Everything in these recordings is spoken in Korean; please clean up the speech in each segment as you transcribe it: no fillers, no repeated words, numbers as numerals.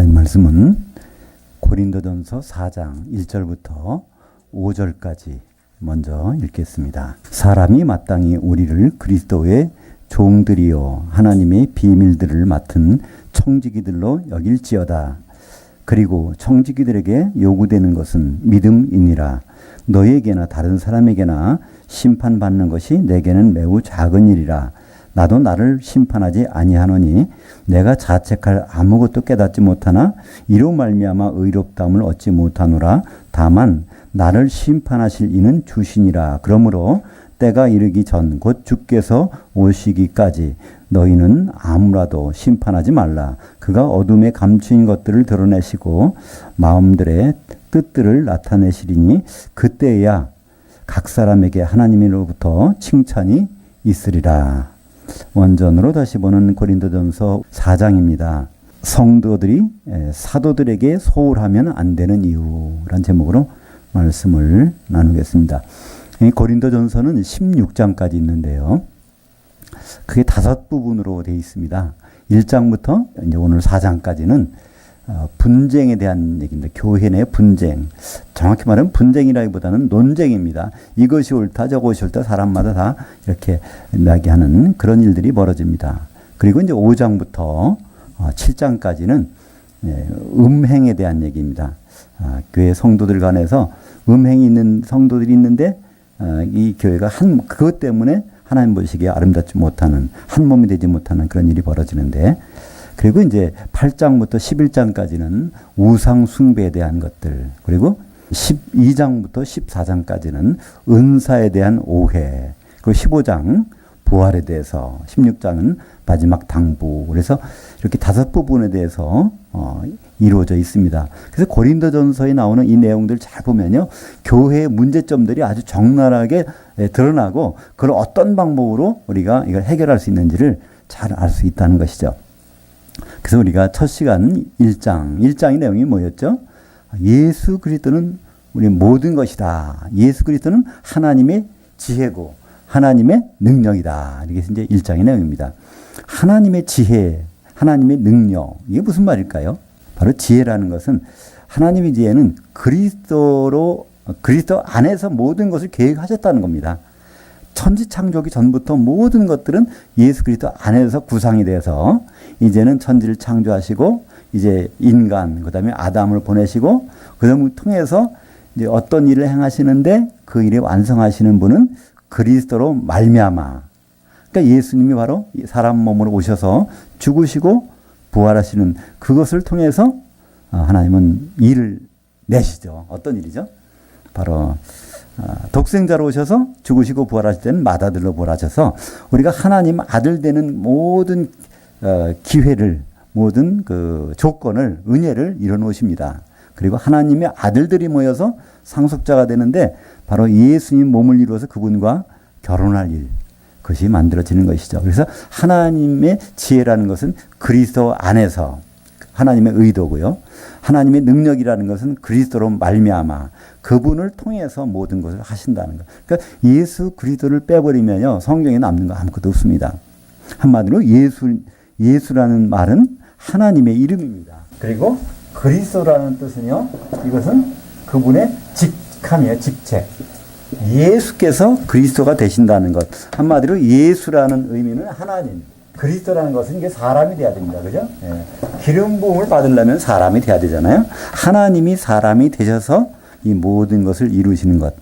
하나님 말씀은 고린도전서 4장 1절부터 5절까지 먼저 읽겠습니다. 사람이 마땅히 우리를 그리스도의 종들이요 하나님의 비밀들을 맡은 청지기들로 여길지어다. 그리고 청지기들에게 요구되는 것은 믿음이니라. 너에게나 다른 사람에게나 심판받는 것이 내게는 매우 작은 일이라. 나도 나를 심판하지 아니하노니 내가 자책할 아무것도 깨닫지 못하나 이로 말미암아 의롭다함을 얻지 못하노라. 다만 나를 심판하실 이는 주시니라. 그러므로 때가 이르기 전 곧 주께서 오시기까지 너희는 아무라도 심판하지 말라. 그가 어둠에 감추인 것들을 드러내시고 마음들의 뜻들을 나타내시리니 그때야 각 사람에게 하나님으로부터 칭찬이 있으리라. 원전으로 다시 보는 고린도전서 4장입니다. 성도들이 사도들에게 소홀하면 안 되는 이유라는 제목으로 말씀을 나누겠습니다. 고린도전서는 16장까지 있는데요. 그게 5부분으로 되어 있습니다. 1장부터 이제 오늘 4장까지는 분쟁에 대한 얘기입니다. 교회 내 분쟁. 정확히 말하면 분쟁이라기보다는 논쟁입니다. 이것이 옳다 저것이 옳다 사람마다 다 이렇게 이야기하는 그런 일들이 벌어집니다. 그리고 이제 5장부터 7장까지는 음행에 대한 얘기입니다. 교회 성도들 간에서 음행이 있는 성도들이 있는데 이 교회가 그것 때문에 하나님 보시기에 아름답지 못하는 한 몸이 되지 못하는 그런 일이 벌어지는데, 그리고 이제 8장부터 11장까지는 우상 숭배에 대한 것들, 그리고 12장부터 14장까지는 은사에 대한 오해, 그리고 15장 부활에 대해서, 16장은 마지막 당부. 그래서 이렇게 5부분에 대해서 이루어져 있습니다. 그래서 고린도전서에 나오는 이 내용들 잘 보면요, 교회의 문제점들이 아주 적나라하게 드러나고 그걸 어떤 방법으로 우리가 이걸 해결할 수 있는지를 잘 알 수 있다는 것이죠. 그래서 우리가 첫 시간 1장의 내용이 뭐였죠? 예수 그리스도는 우리 모든 것이다. 예수 그리스도는 하나님의 지혜고 하나님의 능력이다. 이게 이제 1장의 내용입니다. 하나님의 지혜, 하나님의 능력, 이게 무슨 말일까요? 바로 지혜라는 것은, 하나님의 지혜는 그리스도 안에서 모든 것을 계획하셨다는 겁니다. 천지 창조기 전부터 모든 것들은 예수 그리스도 안에서 구상이 돼서 이제는 천지를 창조하시고 이제 인간, 그다음에 아담을 보내시고 그다음을 통해서 이제 어떤 일을 행하시는데 그 일을 완성하시는 분은 그리스도로 말미암아. 그러니까 예수님이 바로 사람 몸으로 오셔서 죽으시고 부활하시는 그것을 통해서 하나님은 일을 내시죠. 어떤 일이죠? 바로 독생자로 오셔서 죽으시고 부활하실 때는 맏아들로 부활하셔서 우리가 하나님 아들 되는 모든 기회를, 모든 그 조건을, 은혜를 이뤄 놓으십니다. 그리고 하나님의 아들들이 모여서 상속자가 되는데 바로 예수님 몸을 이루어서 그분과 결혼할 일, 그것이 만들어지는 것이죠. 그래서 하나님의 지혜라는 것은 그리스도 안에서 하나님의 의도고요. 하나님의 능력이라는 것은 그리스도로 말미암아 그분을 통해서 모든 것을 하신다는 것. 그러니까 예수 그리스도를 빼버리면요, 성경에 남는 거 아무것도 없습니다. 한마디로 예수라는 말은 하나님의 이름입니다. 그리고 그리스도라는 뜻은요, 이것은 그분의 직함이에요. 직책. 예수께서 그리스도가 되신다는 것. 한마디로 예수라는 의미는 하나님, 그리스도라는 것은 이게 사람이 돼야 됩니다. 그죠? 예. 기름 부음을 받으려면 사람이 돼야 되잖아요. 하나님이 사람이 되셔서 이 모든 것을 이루시는 것.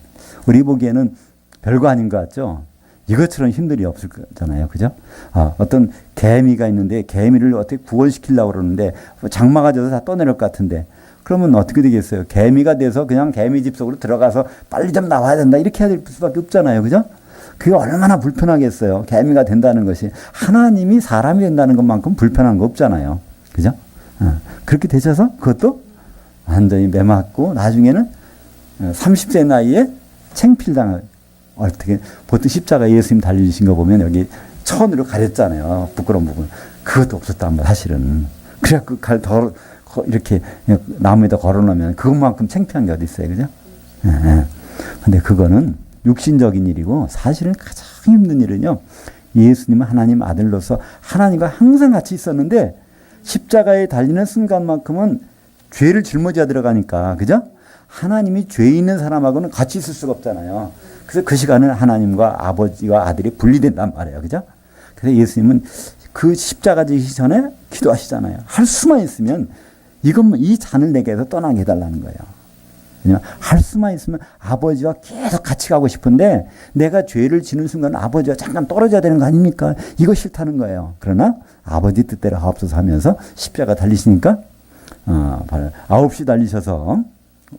우리 보기에는 별거 아닌 것 같죠? 이것처럼 힘들이 없을 거잖아요. 그죠? 어떤 개미가 있는데 개미를 어떻게 구원시키려고 그러는데 장마가 져서 다 떠내릴 것 같은데, 그러면 어떻게 되겠어요? 개미가 돼서 그냥 개미 집 속으로 들어가서 빨리 좀 나와야 된다 이렇게 해야 될 수밖에 없잖아요. 그죠? 그게 얼마나 불편하겠어요. 개미가 된다는 것이. 하나님이 사람이 된다는 것만큼 불편한 거 없잖아요. 그죠? 그렇게 되셔서 그것도 완전히 매맞고 나중에는 30세 나이에 챙필당을, 어떻게 보통 십자가 예수님 달리신 거 보면 여기 천으로 가렸잖아요. 부끄러운 부분. 그것도 없었단 말이야 사실은. 그래야 그 칼 더 이렇게 나무에다 걸어놓으면 그것만큼 창피한 게 어디 있어요. 그죠? 근데 그거는 육신적인 일이고, 사실은 가장 힘든 일은요, 예수님은 하나님 아들로서 하나님과 항상 같이 있었는데 십자가에 달리는 순간만큼은 죄를 짊어져야 들어가니까, 그죠? 하나님이 죄 있는 사람하고는 같이 있을 수가 없잖아요. 그래서 그 시간은 하나님과 아버지와 아들이 분리된단 말이에요. 그죠? 그래서 예수님은 그 십자가 지기 전에 기도하시잖아요. 할 수만 있으면 이것만, 이 잔을 내게서 떠나게 해달라는 거예요. 왜냐면 할 수만 있으면 아버지와 계속 같이 가고 싶은데 내가 죄를 지는 순간 아버지와 잠깐 떨어져야 되는 거 아닙니까? 이거 싫다는 거예요. 그러나 아버지 뜻대로 하옵소서 하면서 십자가 달리시니까 9시 달리셔서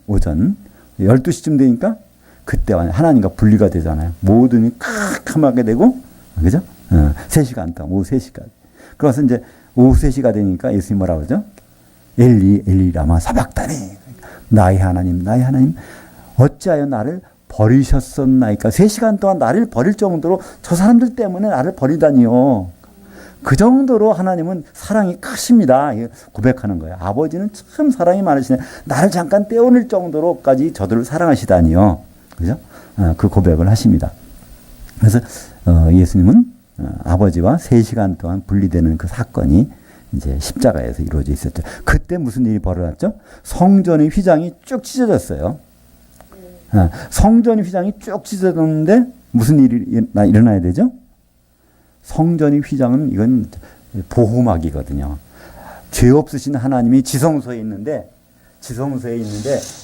오전 12시쯤 되니까 그때 하나님과 분리가 되잖아요. 모든이 캄캄하게 되고, 그죠? 3시간 동안, 오후 3시간. 그래서 이제 오후 3시가 되니까 예수님이 뭐라 그러죠? 엘리, 엘리 라마 사박다니. 나의 하나님, 나의 하나님, 어찌하여 나를 버리셨었나이까? 3시간 동안 나를 버릴 정도로 저 사람들 때문에 나를 버리다니요. 그 정도로 하나님은 사랑이 크십니다. 고백하는 거예요. 아버지는 참 사랑이 많으시네. 나를 잠깐 떼어낼 정도로까지 저들을 사랑하시다니요. 그죠? 그 고백을 하십니다. 그래서 예수님은 아버지와 3시간 동안 분리되는 그 사건이 이제 십자가에서 이루어져 있었죠. 그때 무슨 일이 벌어졌죠? 성전의 휘장이 쭉 찢어졌어요. 성전의 휘장이 쭉 찢어졌는데 무슨 일이 일어나야 되죠? 성전의 휘장은 이건 보호막이거든요. 죄 없으신 하나님이 지성소에 있는데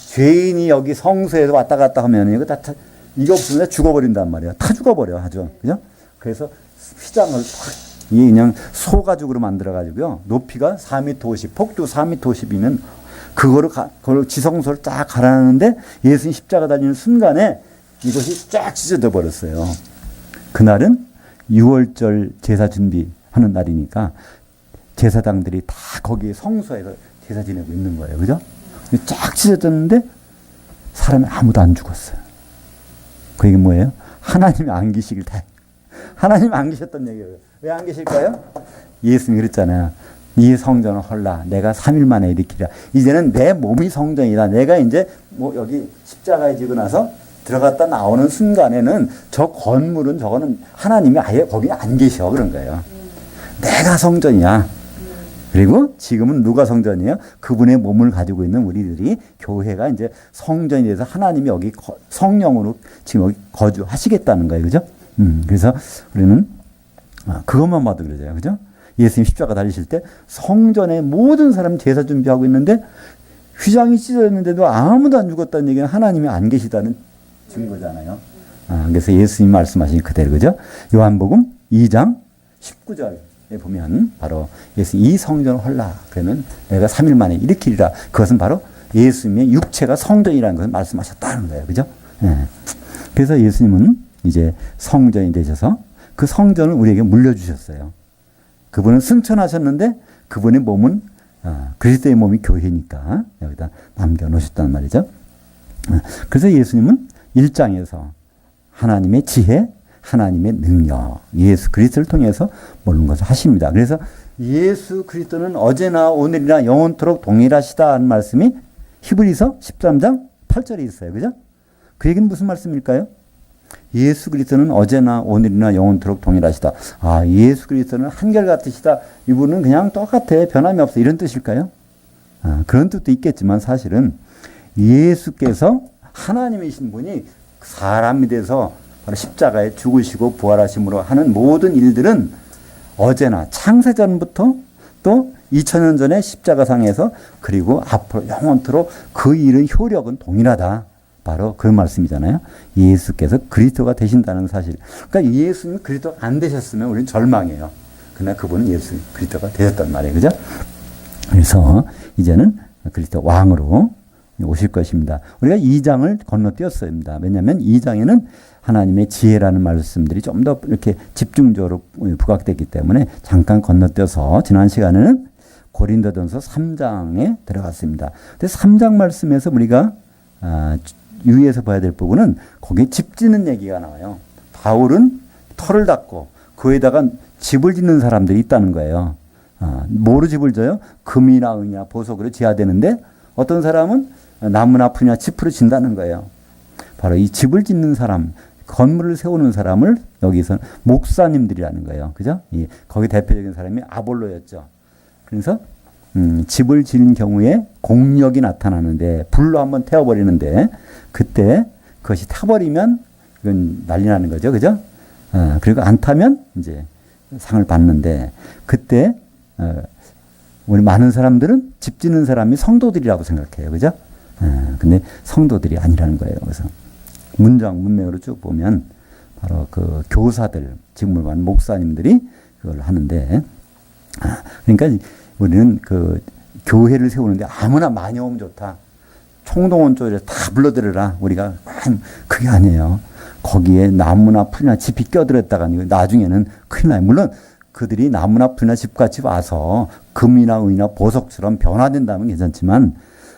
죄인이 여기 성소에서 왔다 갔다 하면 이거 이거 없으면 죽어버린단 말이에요. 다 죽어버려 아주. 그죠? 그래서 휘장을 이 그냥 소가죽으로 만들어가지고요. 높이가 4m 50, 폭도 4m 50이면 그거를 지성소를 쫙 갈아놨는데 예수님 십자가 달리는 순간에 이것이 쫙 찢어져 버렸어요. 그날은 6월절 제사 준비하는 날이니까 제사장들이 다 거기 성소에서 제사 지내고 있는 거예요. 그죠? 쫙 찢어졌는데 사람이 아무도 안 죽었어요. 그 얘기 뭐예요? 하나님이 안 계시길 하나님이 안 계셨던 얘기예요. 왜 안 계실까요? 예수님이 그랬잖아요. 이 성전을 헐라. 내가 3일 만에 일으키라. 이제는 내 몸이 성전이다. 내가 이제 여기 십자가에 지고 나서 들어갔다 나오는 순간에는 저 건물은 저거는 하나님이 아예 거기 안 계셔. 그런 거예요. 내가 성전이야. 그리고 지금은 누가 성전이에요? 그분의 몸을 가지고 있는 우리들이 교회가 이제 성전이 돼서 하나님이 여기 성령으로 지금 여기 거주하시겠다는 거예요. 그죠? 그래서 우리는 그것만 봐도 그러죠. 그죠? 예수님 십자가 달리실 때 성전에 모든 사람 제사 준비하고 있는데 휘장이 찢어졌는데도 아무도 안 죽었다는 얘기는 하나님이 안 계시다는 증거잖아요. 그래서 예수님 말씀하신 그대로, 그죠? 요한복음 2장 19절에 보면 바로 예수 이 성전을 헐라. 그러면 내가 3일 만에 일으키리라. 그것은 바로 예수님의 육체가 성전이라는 것을 말씀하셨다는 거예요. 그죠? 예. 그래서 예수님은 이제 성전이 되셔서 그 성전을 우리에게 물려주셨어요. 그분은 승천하셨는데 그분의 몸은 그리스도의 몸이 교회니까 여기다 남겨놓으셨단 말이죠. 그래서 예수님은 1장에서 하나님의 지혜, 하나님의 능력, 예수 그리스도를 통해서 모든 것을 하십니다. 그래서 예수 그리스도는 어제나 오늘이나 영원토록 동일하시다 하는 말씀이 히브리서 13장 8절에 있어요. 그죠? 그 얘기는 무슨 말씀일까요? 예수 그리스도는 어제나 오늘이나 영원토록 동일하시다. 예수 그리스도는 한결같으시다. 이분은 그냥 똑같아. 변함이 없어. 이런 뜻일까요? 그런 뜻도 있겠지만 사실은 예수께서 하나님이신 분이 사람이 돼서 바로 십자가에 죽으시고 부활하심으로 하는 모든 일들은 어제나 창세전부터 또 2000년 전에 십자가상에서 그리고 앞으로 영원토록 그 일은 효력은 동일하다. 바로 그 말씀이잖아요. 예수께서 그리스도가 되신다는 사실. 그러니까 예수님 그리스도가 안 되셨으면 우리는 절망해요. 그러나 그분은 예수 그리스도가 되셨단 말이에요. 그죠? 그래서 이제는 그리스도 왕으로 오실 것입니다. 우리가 2장을 건너뛰었습니다. 왜냐하면 2장에는 하나님의 지혜라는 말씀들이 좀 더 이렇게 집중적으로 부각됐기 때문에 잠깐 건너뛰어서 지난 시간에는 고린도전서 3장에 들어갔습니다. 근데 3장 말씀에서 우리가 유의해서 봐야 될 부분은 거기에 집 짓는 얘기가 나와요. 바울은 터를 닦고 그에다가 집을 짓는 사람들이 있다는 거예요. 뭐로 집을 져요? 금이나 은이나 보석으로 지어야 되는데 어떤 사람은 나무나 풀이나 짚으로 진다는 거예요. 바로 이 집을 짓는 사람, 건물을 세우는 사람을 여기서 목사님들이라는 거예요. 그죠? 거기 대표적인 사람이 아볼로였죠. 그래서 집을 지은 경우에 공력이 나타나는데 불로 한번 태워버리는데 그때 그것이 타버리면 이건 난리 나는 거죠. 그죠? 그리고 안 타면 이제 상을 받는데 그때 우리 많은 사람들은 집 짓는 사람이 성도들이라고 생각해요. 그죠? 근데 성도들이 아니라는 거예요. 그래서 문맥으로 쭉 보면 바로 그 교사들, 직무반 목사님들이 그걸 하는데 그러니까 우리는 그 교회를 세우는데 아무나 많이 오면 좋다. 총동원 쪽에 다 불러들여라. 우리가 그게 아니에요. 거기에 나무나 풀이나 짚이 껴들었다가 나중에는 큰일 나요. 물론 그들이 나무나 풀이나 짚같이 와서 금이나 은이나 보석처럼 변화된다면 괜찮지만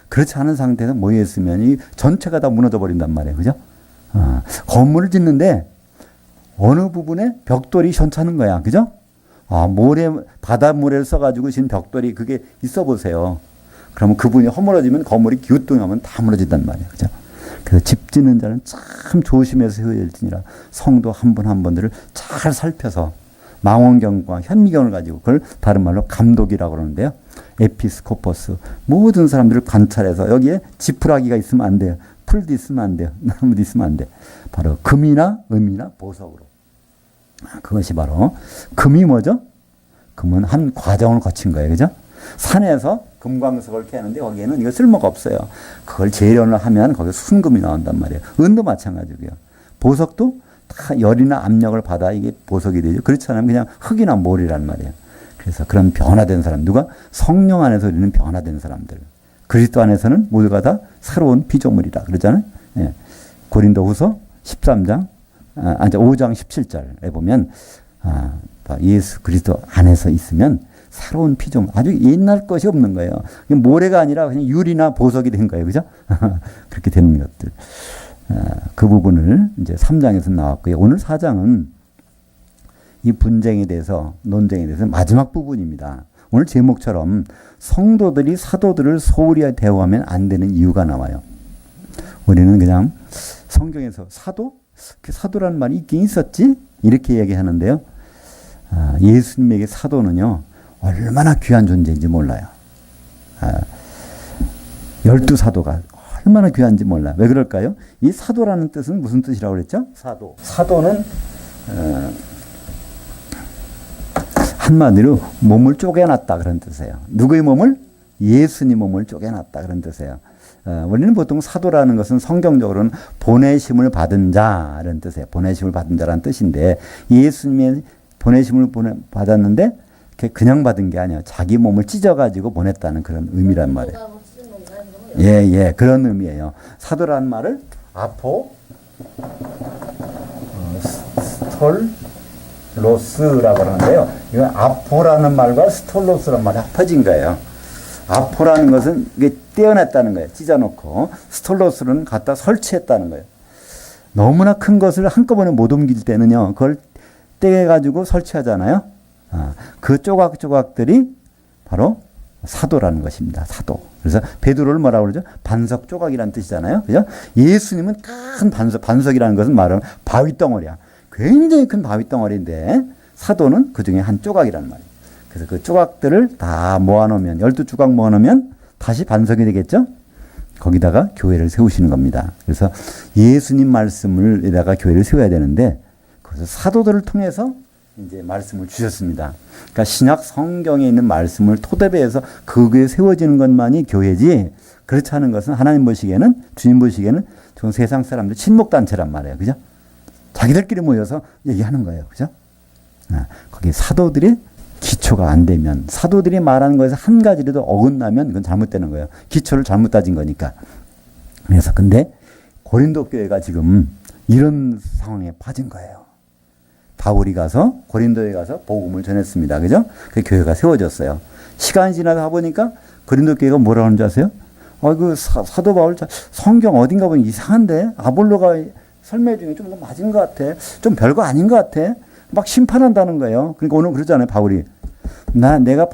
그렇지 않은 상태에서 모여있으면 이 전체가 다 무너져 버린단 말이에요. 그죠? 건물을 짓는데 어느 부분에 벽돌이 현찮은 거야. 그죠? 바닷모래를 써가지고 진 벽돌이 그게 있어 보세요. 그러면 그분이 허물어지면 건물이 기우뚱하면 다 무너진단 말이에요. 그죠? 그래서 집 짓는 자는 참 조심해서 세워야 될지니라. 성도 한 분 한 분들을 잘 살펴서 망원경과 현미경을 가지고 그걸 다른 말로 감독이라고 그러는데요. 에피스코퍼스 모든 사람들을 관찰해서 여기에 지푸라기가 있으면 안 돼요. 풀도 있으면 안 돼요. 나무도 있으면 안 돼. 바로 금이나 은이나 보석으로. 그것이 바로 금이 뭐죠? 금은 한 과정을 거친 거예요. 그죠? 산에서 금광석을 캐는데 거기에는 이거 쓸모가 없어요. 그걸 재련을 하면 거기에 순금이 나온단 말이에요. 은도 마찬가지고요. 보석도 다 열이나 압력을 받아 이게 보석이 되죠. 그렇지 않으면 그냥 흙이나 모래란 말이에요. 그래서 그런 변화된 사람, 누가 성령 안에서 우리는 변화된 사람들. 그리스도 안에서는 모두가 다 새로운 피조물이라 그러잖아요. 예. 고린도후서 13장, 5장 17절에 보면 예수 그리스도 안에서 있으면 새로운 피조물, 아주 옛날 것이 없는 거예요. 모래가 아니라 그냥 유리나 보석이 된 거예요. 그죠? 그렇게 되는 것들. 그 부분을 이제 3장에서 나왔고요. 오늘 4장은 이 분쟁에 대해서, 논쟁에 대해서 마지막 부분입니다. 오늘 제목처럼 성도들이 사도들을 소홀히 대우하면 안 되는 이유가 나와요. 우리는 그냥 성경에서 사도? 그 사도라는 말이 있긴 있었지? 이렇게 얘기하는데요. 예수님에게 사도는요, 얼마나 귀한 존재인지 몰라요. 12사도가 얼마나 귀한지 몰라요. 왜 그럴까요? 이 사도라는 뜻은 무슨 뜻이라고 그랬죠? 사도. 사도는 한마디로 몸을 쪼개놨다 그런 뜻이에요. 누구의 몸을? 예수님 몸을 쪼개놨다 그런 뜻이에요. 우리는 보통 사도라는 것은 성경적으로는 보내심을 받은 자라는 뜻이에요. 보내심을 받은 자라는 뜻인데 예수님의 보내심을 받았는데 그냥 받은 게 아니에요. 자기 몸을 찢어가지고 보냈다는 그런 의미란 말이에요. 예, 그런 의미예요. 사도라는 말을 스톨로스라고 하는데요. 이건 아포라는 말과 스톨로스라는 말이 합쳐진 거예요. 아포라는 것은 이게 떼어냈다는 거예요. 찢어놓고. 스톨로스는 갖다 설치했다는 거예요. 너무나 큰 것을 한꺼번에 못 옮길 때는요, 그걸 떼가지고 설치하잖아요. 그 조각조각들이 바로 사도라는 것입니다. 사도. 그래서 베드로를 뭐라고 그러죠? 반석 조각이라는 뜻이잖아요. 그죠? 예수님은 큰 반석이라는 것은 말하면 바위덩어리야. 굉장히 큰 바위덩어리인데 사도는 그 중에 한 조각이란 말이에요. 그래서 그 조각들을 다 모아놓으면 12조각 모아놓으면 다시 반석이 되겠죠? 거기다가 교회를 세우시는 겁니다. 그래서 예수님 말씀을에다가 교회를 세워야 되는데 그래서 사도들을 통해서 이제 말씀을 주셨습니다. 그러니까 신약 성경에 있는 말씀을 토대배해서 그게 세워지는 것만이 교회지 그렇지 않은 것은 하나님 보시기에는 주님 보시기에는 저 세상 사람들 친목단체란 말이에요. 그죠? 자기들끼리 모여서 얘기하는 거예요. 그죠? 거기 사도들의 기초가 안 되면 사도들이 말하는 거에서 한 가지라도 어긋나면 그건 잘못되는 거예요. 기초를 잘못 따진 거니까. 그래서 근데 고린도 교회가 지금 이런 상황에 빠진 거예요. 바울이 가서 고린도에 가서 복음을 전했습니다. 그죠? 그 교회가 세워졌어요. 시간이 지나다 보니까 고린도 교회가 뭐라고 하는지 아세요? 그 사도 바울 성경 어딘가 보면 이상한데 아볼로가 설명 중에 좀 맞은 것 같아. 좀 별거 아닌 것 같아. 막 심판한다는 거예요. 그러니까 오늘 그러잖아요. 바울이. 내가 내가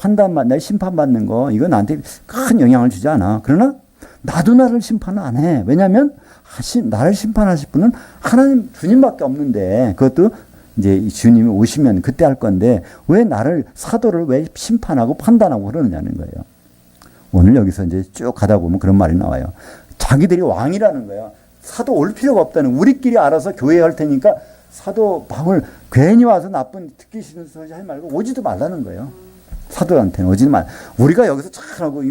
심판받는 거 이거 나한테 큰 영향을 주지 않아. 그러나 나도 나를 심판을 안 해. 왜냐하면 나를 심판하실 분은 하나님 주님밖에 없는데 그것도 이제 주님이 오시면 그때 할 건데 왜 나를 사도를 왜 심판하고 판단하고 그러느냐는 거예요. 오늘 여기서 이제 쭉 가다 보면 그런 말이 나와요. 자기들이 왕이라는 거예요. 사도 올 필요가 없다는, 우리끼리 알아서 교회 할 테니까 사도 바울 괜히 와서 나쁜 듣기 싫은 소리 하지 말고 오지도 말라는 거예요. 사도한테는 오지 말. 우리가 여기서 잘하고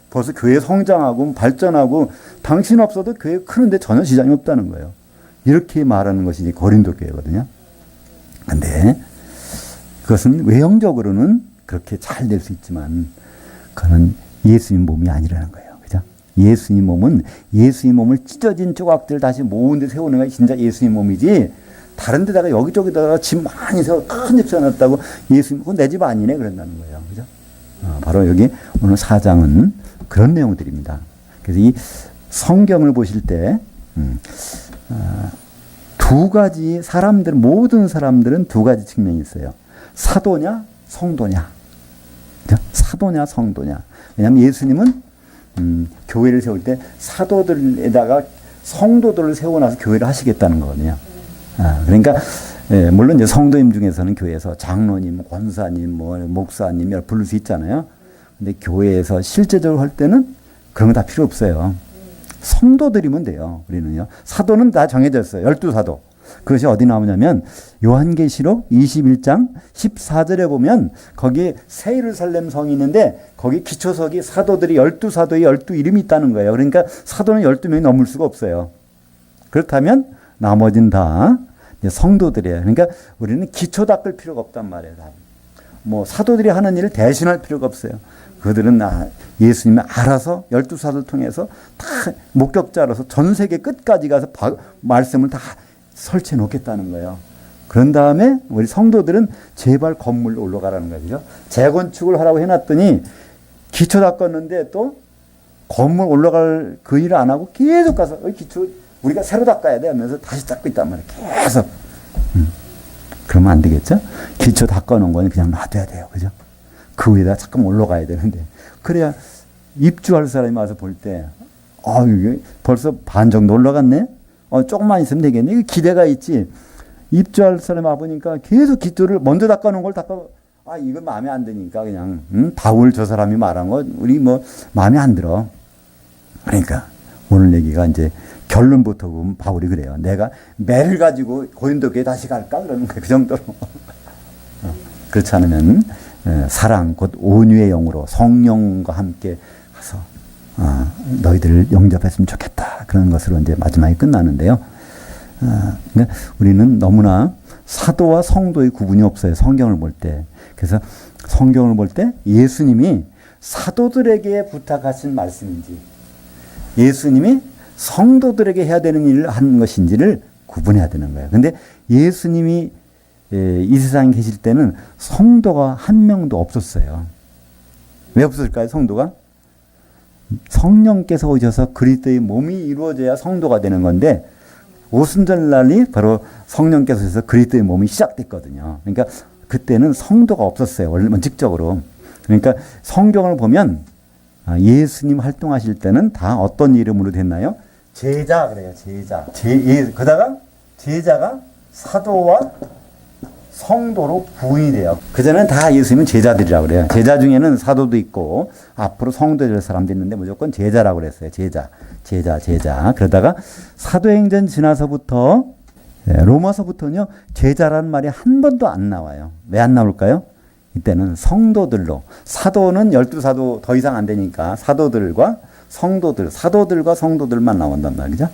벌써 교회 성장하고 발전하고 당신 없어도 교회 크는데 전혀 지장이 없다는 거예요. 이렇게 말하는 것이 이제 고린도 교회거든요. 근데 그것은 외형적으로는 그렇게 잘 될 수 있지만 그는 예수님 몸이 아니라는 거예요. 그죠? 예수님 몸은 예수님 몸을 찢어진 조각들 다시 모은 데 세우는 게 진짜 예수님 몸이지, 다른 데다가 여기저기다가 집 많이 세워 큰 집 세워놨다고 예수님, 그건 내 집 아니네 그런다는 거예요. 그죠? 바로 여기 오늘 4장은 그런 내용들입니다. 그래서 이 성경을 보실 때, 두 가지 사람들, 모든 사람들은 두 가지 측면이 있어요. 사도냐, 성도냐. 그죠? 사도냐, 성도냐. 왜냐하면 예수님은 교회를 세울 때 사도들에다가 성도들을 세워놔서 교회를 하시겠다는 거거든요. 그러니까 물론 이제 성도님 중에서는 교회에서 장로님, 권사님, 목사님 부를 수 있잖아요. 근데 교회에서 실제적으로 할 때는 그런 거 다 필요 없어요. 성도들이면 돼요. 우리는요. 사도는 다 정해졌어요. 12사도. 그것이 어디 나오냐면 요한계시록 21장 14절에 보면 거기에 새 예루살렘 성이 있는데 거기 기초석이 사도들이 12사도의 12 이름이 있다는 거예요. 그러니까 사도는 12명이 넘을 수가 없어요. 그렇다면 나머지는 다 성도들이에요. 그러니까 우리는 기초 닦을 필요가 없단 말이에요. 뭐 사도들이 하는 일을 대신할 필요가 없어요. 그들은 예수님이 알아서 12사도를 통해서 다 목격자로서 전 세계 끝까지 가서 말씀을 다 설치해 놓겠다는 거예요. 그런 다음에 우리 성도들은 제발 건물로 올라가라는 거죠. 재건축을 하라고 해놨더니 기초 닦았는데 또 건물 올라갈 그 일을 안 하고 계속 가서 기초 우리가 새로 닦아야 돼 하면서 다시 닦고 있단 말이에요. 계속. 그러면 안 되겠죠? 기초 닦아놓은 거는 그냥 놔둬야 돼요. 그죠? 그 위에다 잠깐 올라가야 되는데. 그래야 입주할 사람이 와서 볼 때, 이게 벌써 반 정도 올라갔네? 조금만 있으면 되겠네? 이거 기대가 있지. 입주할 사람이 와보니까 계속 기초를 먼저 닦아놓은 걸 이거 마음에 안 드니까 그냥, 바울 저 사람이 말한 거, 우리 마음에 안 들어. 그러니까 오늘 얘기가 이제 결론부터 보면 바울이 그래요. 내가 매를 가지고 고린도 교회 다시 갈까? 그러는 거예요. 그 정도로. 그렇지 않으면 사랑 곧 온유의 영으로 성령과 함께 가서 너희들을 영접했으면 좋겠다. 그런 것으로 이제 마지막에 끝나는데요. 그러니까 우리는 너무나 사도와 성도의 구분이 없어요. 성경을 볼 때. 그래서 성경을 볼 때 예수님이 사도들에게 부탁하신 말씀인지 예수님이 성도들에게 해야 되는 일을 하는 것인지를 구분해야 되는 거예요. 근데 예수님이 이 세상에 계실 때는 성도가 한 명도 없었어요. 왜 없었을까요? 성도가? 성령께서 오셔서 그리스도의 몸이 이루어져야 성도가 되는 건데 오순절날이 바로 성령께서 오셔서 그리스도의 몸이 시작됐거든요. 그러니까 그때는 성도가 없었어요. 원칙적으로. 그러니까 성경을 보면 예수님 활동하실 때는 다 어떤 이름으로 됐나요? 제자 그래요. 제자. 그다가 제자가 사도와 성도로 구분이 돼요. 그전에는 다 예수님은 제자들이라고 그래요. 제자 중에는 사도도 있고 앞으로 성도 될 사람도 있는데 무조건 제자라고 그랬어요. 제자. 그러다가 사도행전 지나서부터 로마서부터는요. 제자라는 말이 한 번도 안 나와요. 왜 안 나올까요? 이때는 성도들로, 사도는 12사도 더 이상 안 되니까 사도들과 사도들과 성도들만 나온단 말이죠.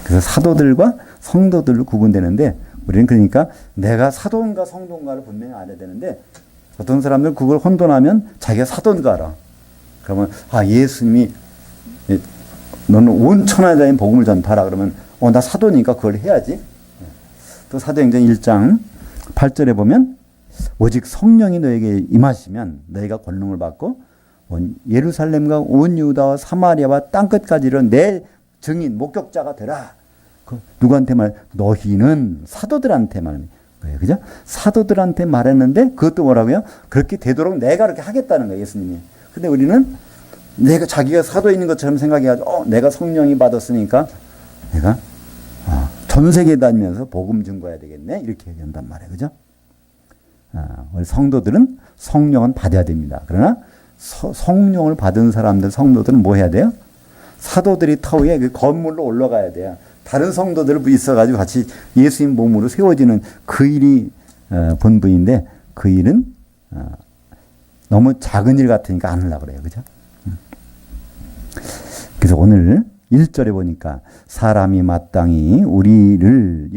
그래서 사도들과 성도들로 구분되는데 우리는 그러니까 내가 사도인가 성도인가를 분명히 알아야 되는데 어떤 사람들은 그걸 혼돈하면 자기가 사도인 거 알아. 그러면 예수님이 너는 온 천하에 복음을 전파하라 그러면 나 사도니까 그걸 해야지. 또 사도행전 1장 8절에 보면 오직 성령이 너에게 임하시면 너희가 권능을 받고 온 예루살렘과 온 유다와 사마리아와 땅끝까지를 내 증인 목격자가 되라. 누구한테 너희는 사도들한테 말하는 거예요. 그죠? 사도들한테 말했는데 그것도 뭐라고요? 그렇게 되도록 내가 그렇게 하겠다는 거예요. 예수님이. 근데 우리는 자기가 사도에 있는 것처럼 생각해가지고 내가 성령이 받았으니까 내가 전 세계 다니면서 복음 증거해야 되겠네. 이렇게 얘기한단 말이에요. 그죠? 우리 성도들은 성령은 받아야 됩니다. 그러나 성령을 받은 사람들, 성도들은 뭐 해야 돼요? 사도들이 터 위에 그 건물로 올라가야 돼요. 다른 성도들 있어가지고 같이 예수님 몸으로 세워지는 그 일이 본분인데 그 일은 너무 작은 일 같으니까 안 하려고 그래요. 그죠? 그래서 오늘 1절에 보니까 사람이 마땅히 우리라는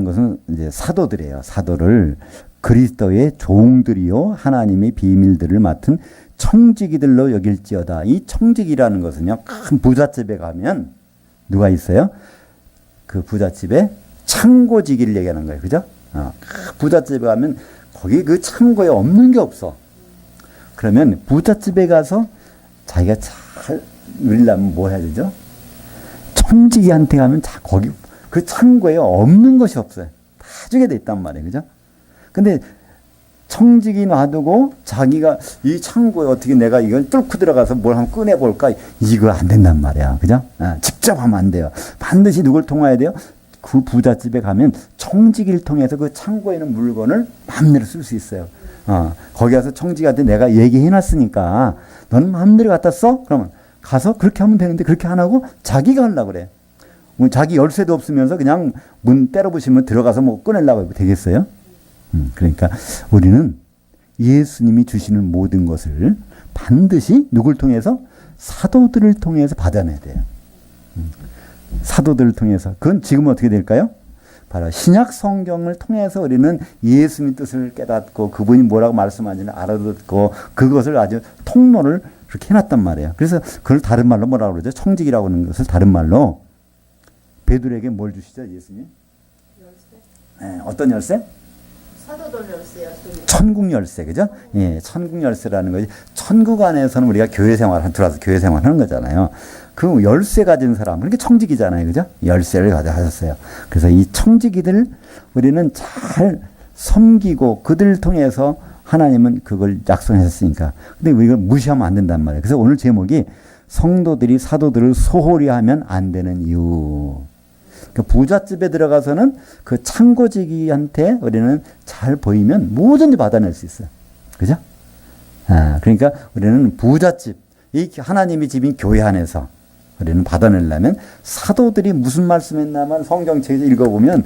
것은 이제 사도들이에요. 사도를 그리스도의 종들이요 하나님의 비밀들을 맡은 청지기들로 여길지어다. 이 청지기라는 것은요, 큰 부잣집에 가면 누가 있어요? 그 부잣집에 창고지기를 얘기하는 거예요. 그죠? 부잣집에 가면 거기 그 창고에 없는 게 없어. 그러면 부잣집에 가서 자기가 잘 누리려면 뭐 해야 되죠? 청지기한테 가면 거기 그 창고에 없는 것이 없어요. 다 주게 돼 있단 말이에요. 그죠? 근데 청지기 놔두고 자기가 이 창고에 어떻게 내가 이걸 뚫고 들어가서 뭘 한번 꺼내볼까? 이거 안 된단 말이야. 그죠? 직접 하면 안 돼요. 반드시 누굴 통해야 돼요? 그 부잣집에 가면 청지기를 통해서 그 창고에 있는 물건을 마음대로 쓸 수 있어요. 거기 가서 청지기한테 내가 얘기해놨으니까 너는 마음대로 갖다 써? 그러면 가서 그렇게 하면 되는데 그렇게 안 하고 자기가 하려고 그래. 자기 열쇠도 없으면서 그냥 문 때려 부시면 들어가서 뭐 꺼내려고 해도 되겠어요? 그러니까 우리는 예수님이 주시는 모든 것을 반드시 누굴 통해서? 사도들을 통해서 받아내야 돼요. 사도들을 통해서. 그건 지금 어떻게 될까요? 바로 신약 성경을 통해서 우리는 예수님의 뜻을 깨닫고 그분이 뭐라고 말씀하는지를 알아듣고 그것을 아주 통로를 그렇게 해놨단 말이에요. 그래서 그걸 다른 말로 뭐라고 그러죠? 청직이라고 하는 것을 다른 말로 베드로에게 뭘 주시죠? 예수님? 열쇠. 네, 어떤 열쇠? 사도들 열쇠요. 천국 열쇠, 그죠? 예, 천국 열쇠라는 것이 천국 안에서는 우리가 교회 생활, 들어와서 교회 생활하는 거잖아요. 그 열쇠 가진 사람, 그러니까 청지기잖아요, 그죠? 열쇠를 가져가셨어요. 그래서 이 청지기들 우리는 잘 섬기고 그들을 통해서 하나님은 그걸 약속하셨으니까. 근데 이걸 무시하면 안 된단 말이에요. 그래서 오늘 제목이 성도들이 사도들을 소홀히 하면 안 되는 이유. 그 부잣집에 들어가서는 그 창고지기한테 우리는 잘 보이면 뭐든지 받아낼 수 있어요. 그죠? 그러니까 우리는 부잣집, 이 하나님의 집인 교회 안에서 우리는 받아내려면 사도들이 무슨 말씀했나만 성경책에서 읽어보면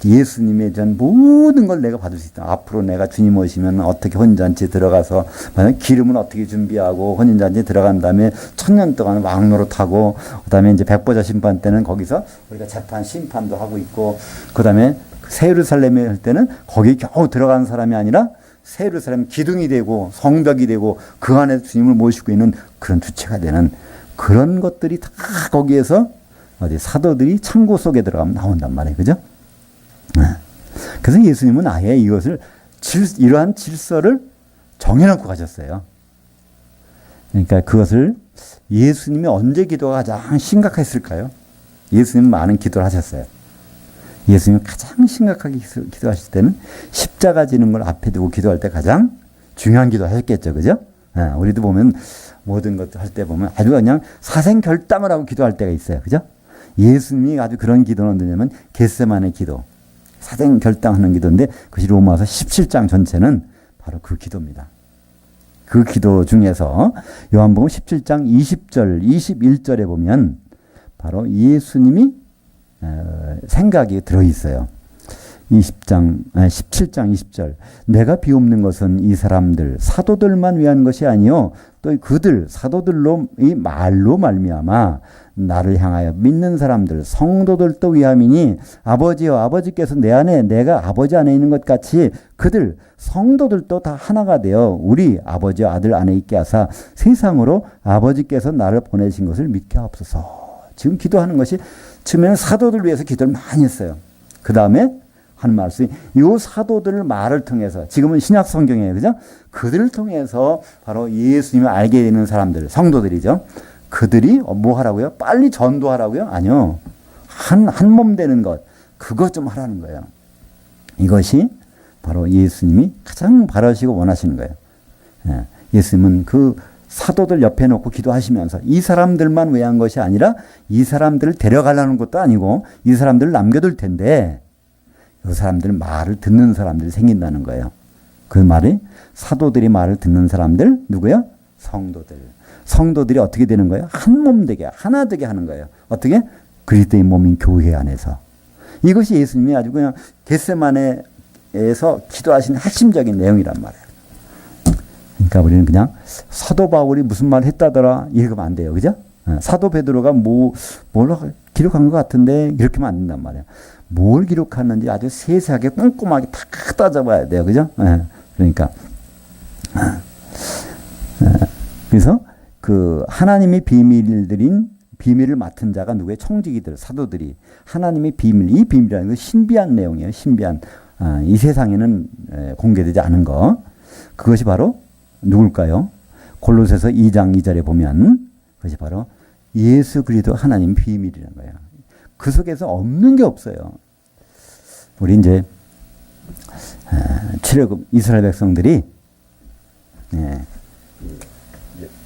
예수님의 전 모든 걸 내가 받을 수 있다. 앞으로 내가 주님 오시면 어떻게 혼인잔치에 들어가서 기름은 어떻게 준비하고 혼인잔치에 들어간 다음에 1000년 동안 왕노릇하고 그다음에 이제 백보자 심판 때는 거기서 우리가 재판 심판도 하고 있고 그다음에 새 예루살렘에 할 때는 거기 겨우 들어간 사람이 아니라 새 예루살렘 기둥이 되고 성벽이 되고 그 안에 주님을 모시고 있는 그런 주체가 되는 그런 것들이 다 거기에서 어디 사도들이 창고 속에 들어가면 나온단 말이에요. 그죠? 그래서 예수님은 아예 이것을 이러한 질서를 정해놓고 가셨어요. 그러니까 그것을 예수님이 언제 기도가 가장 심각했을까요? 예수님은 많은 기도를 하셨어요. 예수님이 가장 심각하게 기도하실 때는 십자가 지는 걸 앞에 두고 기도할 때 가장 중요한 기도 하셨겠죠. 그죠? 우리도 보면 모든 것들 할 때 보면 아주 그냥 사생결단을 하고 기도할 때가 있어요. 그죠? 예수님이 아주 그런 기도는 뭐냐면 겟세마네 기도. 사생 결단하는 기도인데 그것이 로마서 17장 전체는 바로 그 기도입니다. 그 기도 중에서 요한복음 17장 20절, 21절에 보면 바로 예수님이 생각이 들어있어요. 17장 20절 내가 비옵는 것은 이 사람들 사도들만 위한 것이 아니요 또 그들 사도들로 이 말로 말미암아 나를 향하여 믿는 사람들 성도들도 위함이니 아버지여 아버지께서 내 안에 내가 아버지 안에 있는 것 같이 그들 성도들도 다 하나가 되어 우리 아버지와 아들 안에 있게 하사 세상으로 아버지께서 나를 보내신 것을 믿게 하옵소서. 지금 기도하는 것이 처음에는 사도들 위해서 기도를 많이 했어요. 그 다음에 하는 말씀이 이 사도들을 말을 통해서 지금은 신약 성경이에요. 그죠? 그들을 통해서 바로 예수님을 알게 되는 사람들, 성도들이죠. 그들이 뭐 하라고요? 빨리 전도하라고요? 아니요. 한 몸 되는 것. 그것 좀 하라는 거예요. 이것이 바로 예수님이 가장 바라시고 원하시는 거예요. 예수님은 그 사도들 옆에 놓고 기도하시면서 이 사람들만 위한 것이 아니라 이 사람들을 데려가려는 것도 아니고 이 사람들을 남겨둘 텐데 이 사람들 말을 듣는 사람들이 생긴다는 거예요. 그 말이 사도들이 말을 듣는 사람들 누구요? 성도들. 성도들이 어떻게 되는 거예요? 한 몸 되게 하나 되게 하는 거예요. 어떻게? 그리스도의 몸인 교회 안에서. 이것이 예수님이 아주 그냥 겟세마네에서 기도하신 핵심적인 내용이란 말이에요. 그러니까 우리는 그냥 사도 바울이 무슨 말 했다더라 읽으면 안 돼요. 그죠? 사도 베드로가 뭘 기록한 것 같은데 이렇게만 안 된단 말이에요. 뭘 기록하는지 아주 세세하게 꼼꼼하게 다 따져봐야 돼요. 그죠? 그러니까 그래서 그 하나님의 비밀을 맡은 자가 누구예요? 청지기들, 사도들이 하나님의 비밀, 이 비밀이라는 건 신비한 내용이에요. 신비한 이 세상에는 공개되지 않은 거. 그것이 바로 누굴까요? 골로새서 2장 2절에 보면 그것이 바로 예수 그리스도 하나님 비밀이라는 거예요. 그 속에서 없는 게 없어요. 우리 이제 출애굽 이스라엘 백성들이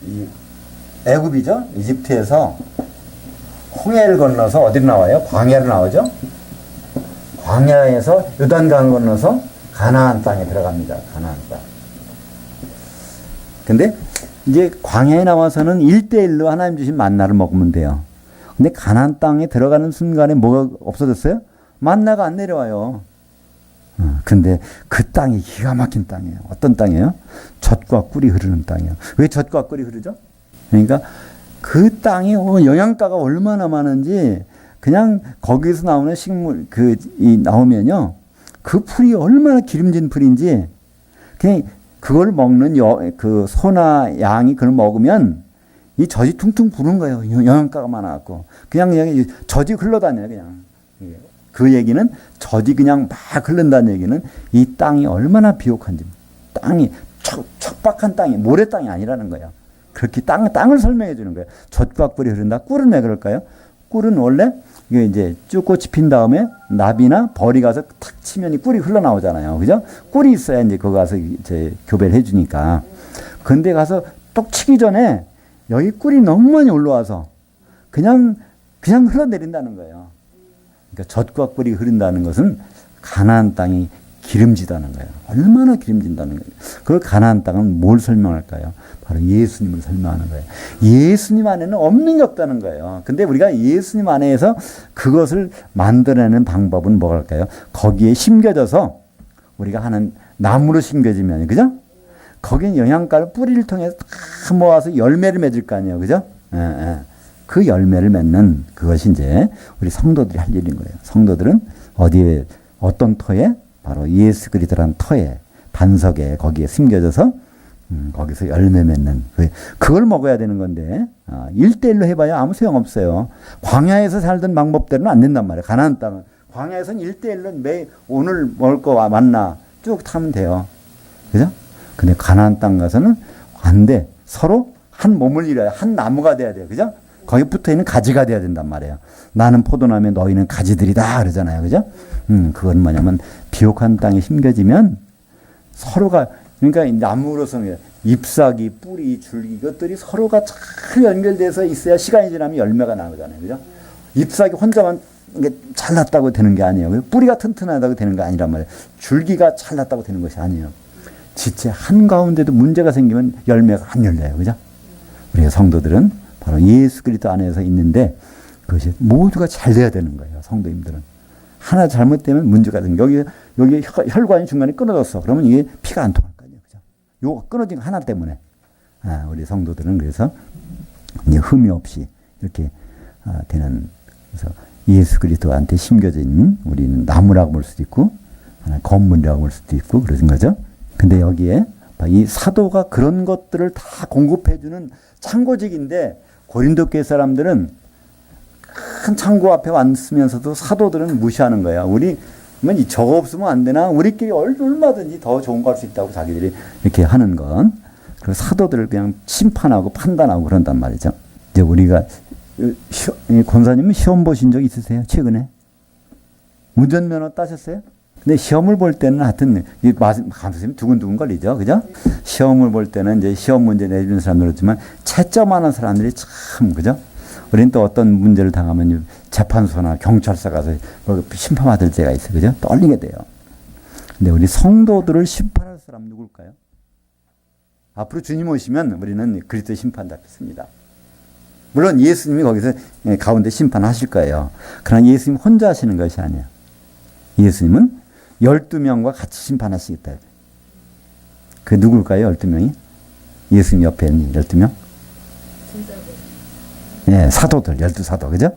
이 애굽이죠. 이집트에서 홍해를 건너서 어디로 나와요? 광야로 나오죠. 광야에서 요단강 건너서 가나안 땅에 들어갑니다. 가나안 땅. 근데 이제 광야에 나와서는 1대1로 하나님 주신 만나를 먹으면 돼요. 근데 가나안 땅에 들어가는 순간에 뭐가 없어졌어요? 만나가 안 내려와요. 근데 그 땅이 기가 막힌 땅이에요. 어떤 땅이에요? 젖과 꿀이 흐르는 땅이에요. 왜 젖과 꿀이 흐르죠? 그러니까 그 땅이 영양가가 얼마나 많은지 그냥 거기서 나오는 식물 나오면요. 그 풀이 얼마나 기름진 풀인지 그냥 그걸 먹는 그 소나 양이 그걸 먹으면 이 젖이 퉁퉁 부는 거예요. 영양가가 많아갖고. 그냥 젖이 흘러다녀요, 그냥. 그 얘기는 젖이 그냥 막 흐른다는 얘기는 이 땅이 얼마나 비옥한지. 땅이 척박한 땅이, 모래 땅이 아니라는 거예요. 그렇게 땅을 설명해 주는 거예요. 젖과 꿀이 흐른다. 꿀은 왜 그럴까요? 꿀은 원래 이게 이제 쭉 꽃이 핀 다음에 나비나 벌이 가서 탁 치면 이 꿀이 흘러나오잖아요. 그죠? 꿀이 있어야 이제 거기 가서 이제 교배를 해주니까. 근데 가서 똑 치기 전에 여기 꿀이 너무 많이 올라와서 그냥 흘러내린다는 거예요. 그러니까 젖과 꿀이 흐른다는 것은 가나안 땅이 기름지다는 거예요. 얼마나 기름진다는 거예요. 그 가나안 땅은 뭘 설명할까요? 바로 예수님을 설명하는 거예요. 예수님 안에는 없는 게 없다는 거예요. 근데 우리가 예수님 안에서 그것을 만들어내는 방법은 뭐랄까요? 거기에 심겨져서 우리가 하는 나무로 심겨지면, 그죠? 거기에 영양가를 뿌리를 통해서 다 모아서 열매를 맺을 거 아니에요. 그죠? 그 열매를 맺는 그것이 이제 우리 성도들이 할 일인 거예요. 성도들은 어디에, 어떤 터에? 바로 예수 그리스도라는 터에, 반석에 거기에 심겨져서 거기서 열매 맺는 그걸 먹어야 되는 건데 1대1로 해봐야 아무 소용없어요. 광야에서 살던 방법대로는 안 된단 말이에요. 가나안 땅은 광야에서는 1대1로 매 오늘 먹을 거 만나 쭉 타면 돼요. 그죠? 근데 가나안 땅 가서는 안 돼. 서로 한 몸을 이뤄야 한 나무가 돼야 돼요. 그죠? 거기 붙어있는 가지가 돼야 된단 말이에요. 나는 포도나무에 너희는 가지들이다 그러잖아요. 그죠? 그건 뭐냐면 비옥한 땅에 심겨지면 서로가, 그러니까 나무로서는 잎사귀, 뿌리, 줄기 이것들이 서로가 잘 연결돼서 있어야 시간이 지나면 열매가 나오잖아요. 그죠? 잎사귀 혼자만 잘 났다고 되는 게 아니에요. 뿌리가 튼튼하다고 되는 게 아니란 말이에요. 줄기가 잘 났다고 되는 것이 아니에요. 지체 한가운데도 문제가 생기면 열매가 안 열려요. 그죠? 우리 성도들은 바로 예수 그리스도 안에서 있는데 그것이 모두가 잘 돼야 되는 거예요. 성도님들은. 하나 잘못되면 문제가 생겨. 여기 혈관이 중간에 끊어졌어. 그러면 이게 피가 안 통할 거예요. 그죠? 요거 끊어진 거 하나 때문에. 우리 성도들은 그래서 이제 흠이 없이 이렇게 되는, 그래서 예수 그리스도한테 심겨진 우리는 나무라고 볼 수도 있고, 건물이라고 볼 수도 있고, 그러신 거죠. 근데 여기에 이 사도가 그런 것들을 다 공급해주는 창고직인데, 고린도 교회 사람들은 큰 창고 앞에 왔으면서도 사도들은 무시하는 거야. 우리 저거 없으면 안 되나? 우리끼리 얼마든지 더 좋은 거 할 수 있다고 자기들이 이렇게 하는 건. 그리고 사도들을 그냥 심판하고 판단하고 그런단 말이죠. 이제 우리가 권사님은 시험 보신 적 있으세요? 최근에? 운전면허 따셨어요? 근데 시험을 볼 때는 하여튼 가슴이 두근두근 걸리죠. 그죠? 시험을 볼 때는 이제 시험 문제 내주는 사람들 그렇지만 채점하는 사람들이 참 그죠? 우리는 또 어떤 문제를 당하면 재판소나 경찰서 가서 심판받을 때가 있어요. 그죠? 떨리게 돼요. 근데 우리 성도들을 심판할 사람 누굴까요? 앞으로 주님 오시면 우리는 그리스도 심판 잡혔습니다. 물론 예수님이 거기서 가운데 심판하실 거예요. 그러나 예수님 혼자 하시는 것이 아니에요. 예수님은 12명과 같이 심판하시겠다. 그 누굴까요? 12명이? 예수님 옆에 있는 12명? 예, 사도들, 12사도. 그죠?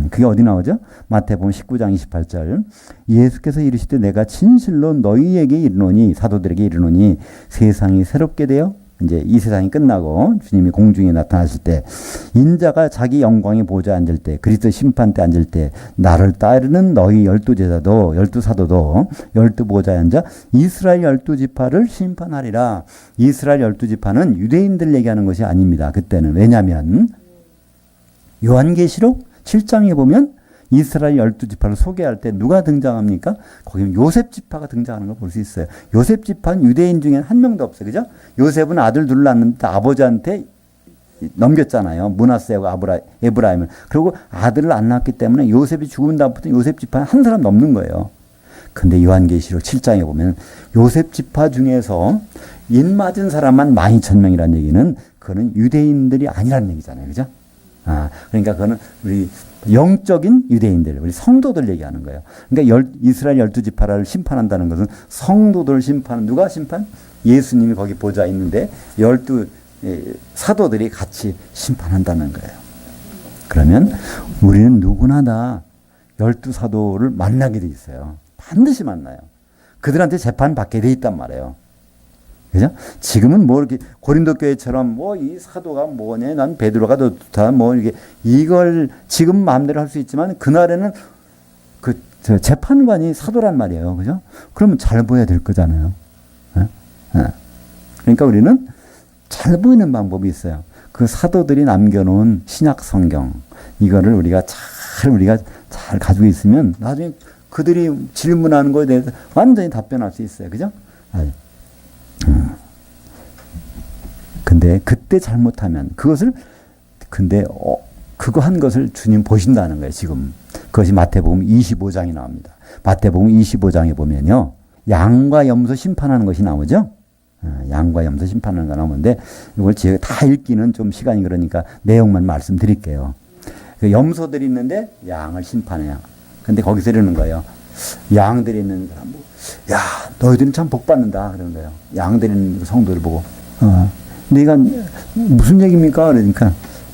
그게 어디 나오죠? 마태복음 19장 28절. 예수께서 이르시되 내가 진실로 너희에게 이르노니, 사도들에게 이르노니 세상이 새롭게 되어 이제 이 세상이 끝나고 주님이 공중에 나타나실 때 인자가 자기 영광의 보좌에 앉을 때 그리스도 심판 때 앉을 때 나를 따르는 너희 12제자도 12사도도 12보좌에 앉아 이스라엘 12지파를 심판하리라. 이스라엘 12지파는 유대인들 얘기하는 것이 아닙니다. 그때는. 왜냐하면 요한계시록 7장에 보면 이스라엘 12지파를 소개할 때 누가 등장합니까? 거기는 요셉 지파가 등장하는 걸 볼 수 있어요. 요셉 지파는 유대인 중에 한 명도 없어요. 그죠? 요셉은 아들 둘 낳았는데 아버지한테 넘겼잖아요. 므낫세하고 에브라임을. 그리고 아들을 안 낳았기 때문에 요셉이 죽은 다음부터 요셉 지파는 한 사람 넘는 거예요. 근데 요한계시록 7장에 보면 요셉 지파 중에서 인맞은 사람만 12,000명이라는 얘기는 그거는 유대인들이 아니라는 얘기잖아요. 그죠? 그러니까 그거는 우리 영적인 유대인들, 우리 성도들 얘기하는 거예요. 그러니까 이스라엘 12지파를 심판한다는 것은 성도들 심판, 누가 심판? 예수님이 거기 보좌에 있는데 12 사도들이 같이 심판한다는 거예요. 그러면 우리는 누구나 다 12사도를 만나게 돼 있어요. 반드시 만나요. 그들한테 재판 받게 돼 있단 말이에요. 그죠? 지금은 뭐 이렇게 고린도 교회처럼 뭐 이 사도가 뭐냐, 난 베드로가 더 좋다, 뭐 이게 이걸 지금 마음대로 할 수 있지만 그날에는 그 재판관이 사도란 말이에요. 그죠? 그러면 잘 보여야 될 거잖아요. 그러니까 우리는 잘 보이는 방법이 있어요. 그 사도들이 남겨놓은 신약 성경 이거를 우리가 잘 가지고 있으면 나중에 그들이 질문하는 거에 대해서 완전히 답변할 수 있어요. 그죠? 근데 그때 잘못하면 그거 한 것을 주님 보신다는 거예요. 지금 그것이 마태복음 25장이 나옵니다. 마태복음 25장에 보면요, 양과 염소 심판하는 것이 나오죠. 양과 염소 심판하는 거 나오는데 이걸 제가 다 읽기는 좀 시간이 그러니까 내용만 말씀드릴게요. 그 염소들이 있는데 양을 심판해요. 근데 거기서 이러는 거예요. 양들이 있는 사람 보고, 야, 너희들은 참 복 받는다 그러는 거예요. 양들이 있는 성도를 보고, 네가 무슨 얘기입니까? 그러니까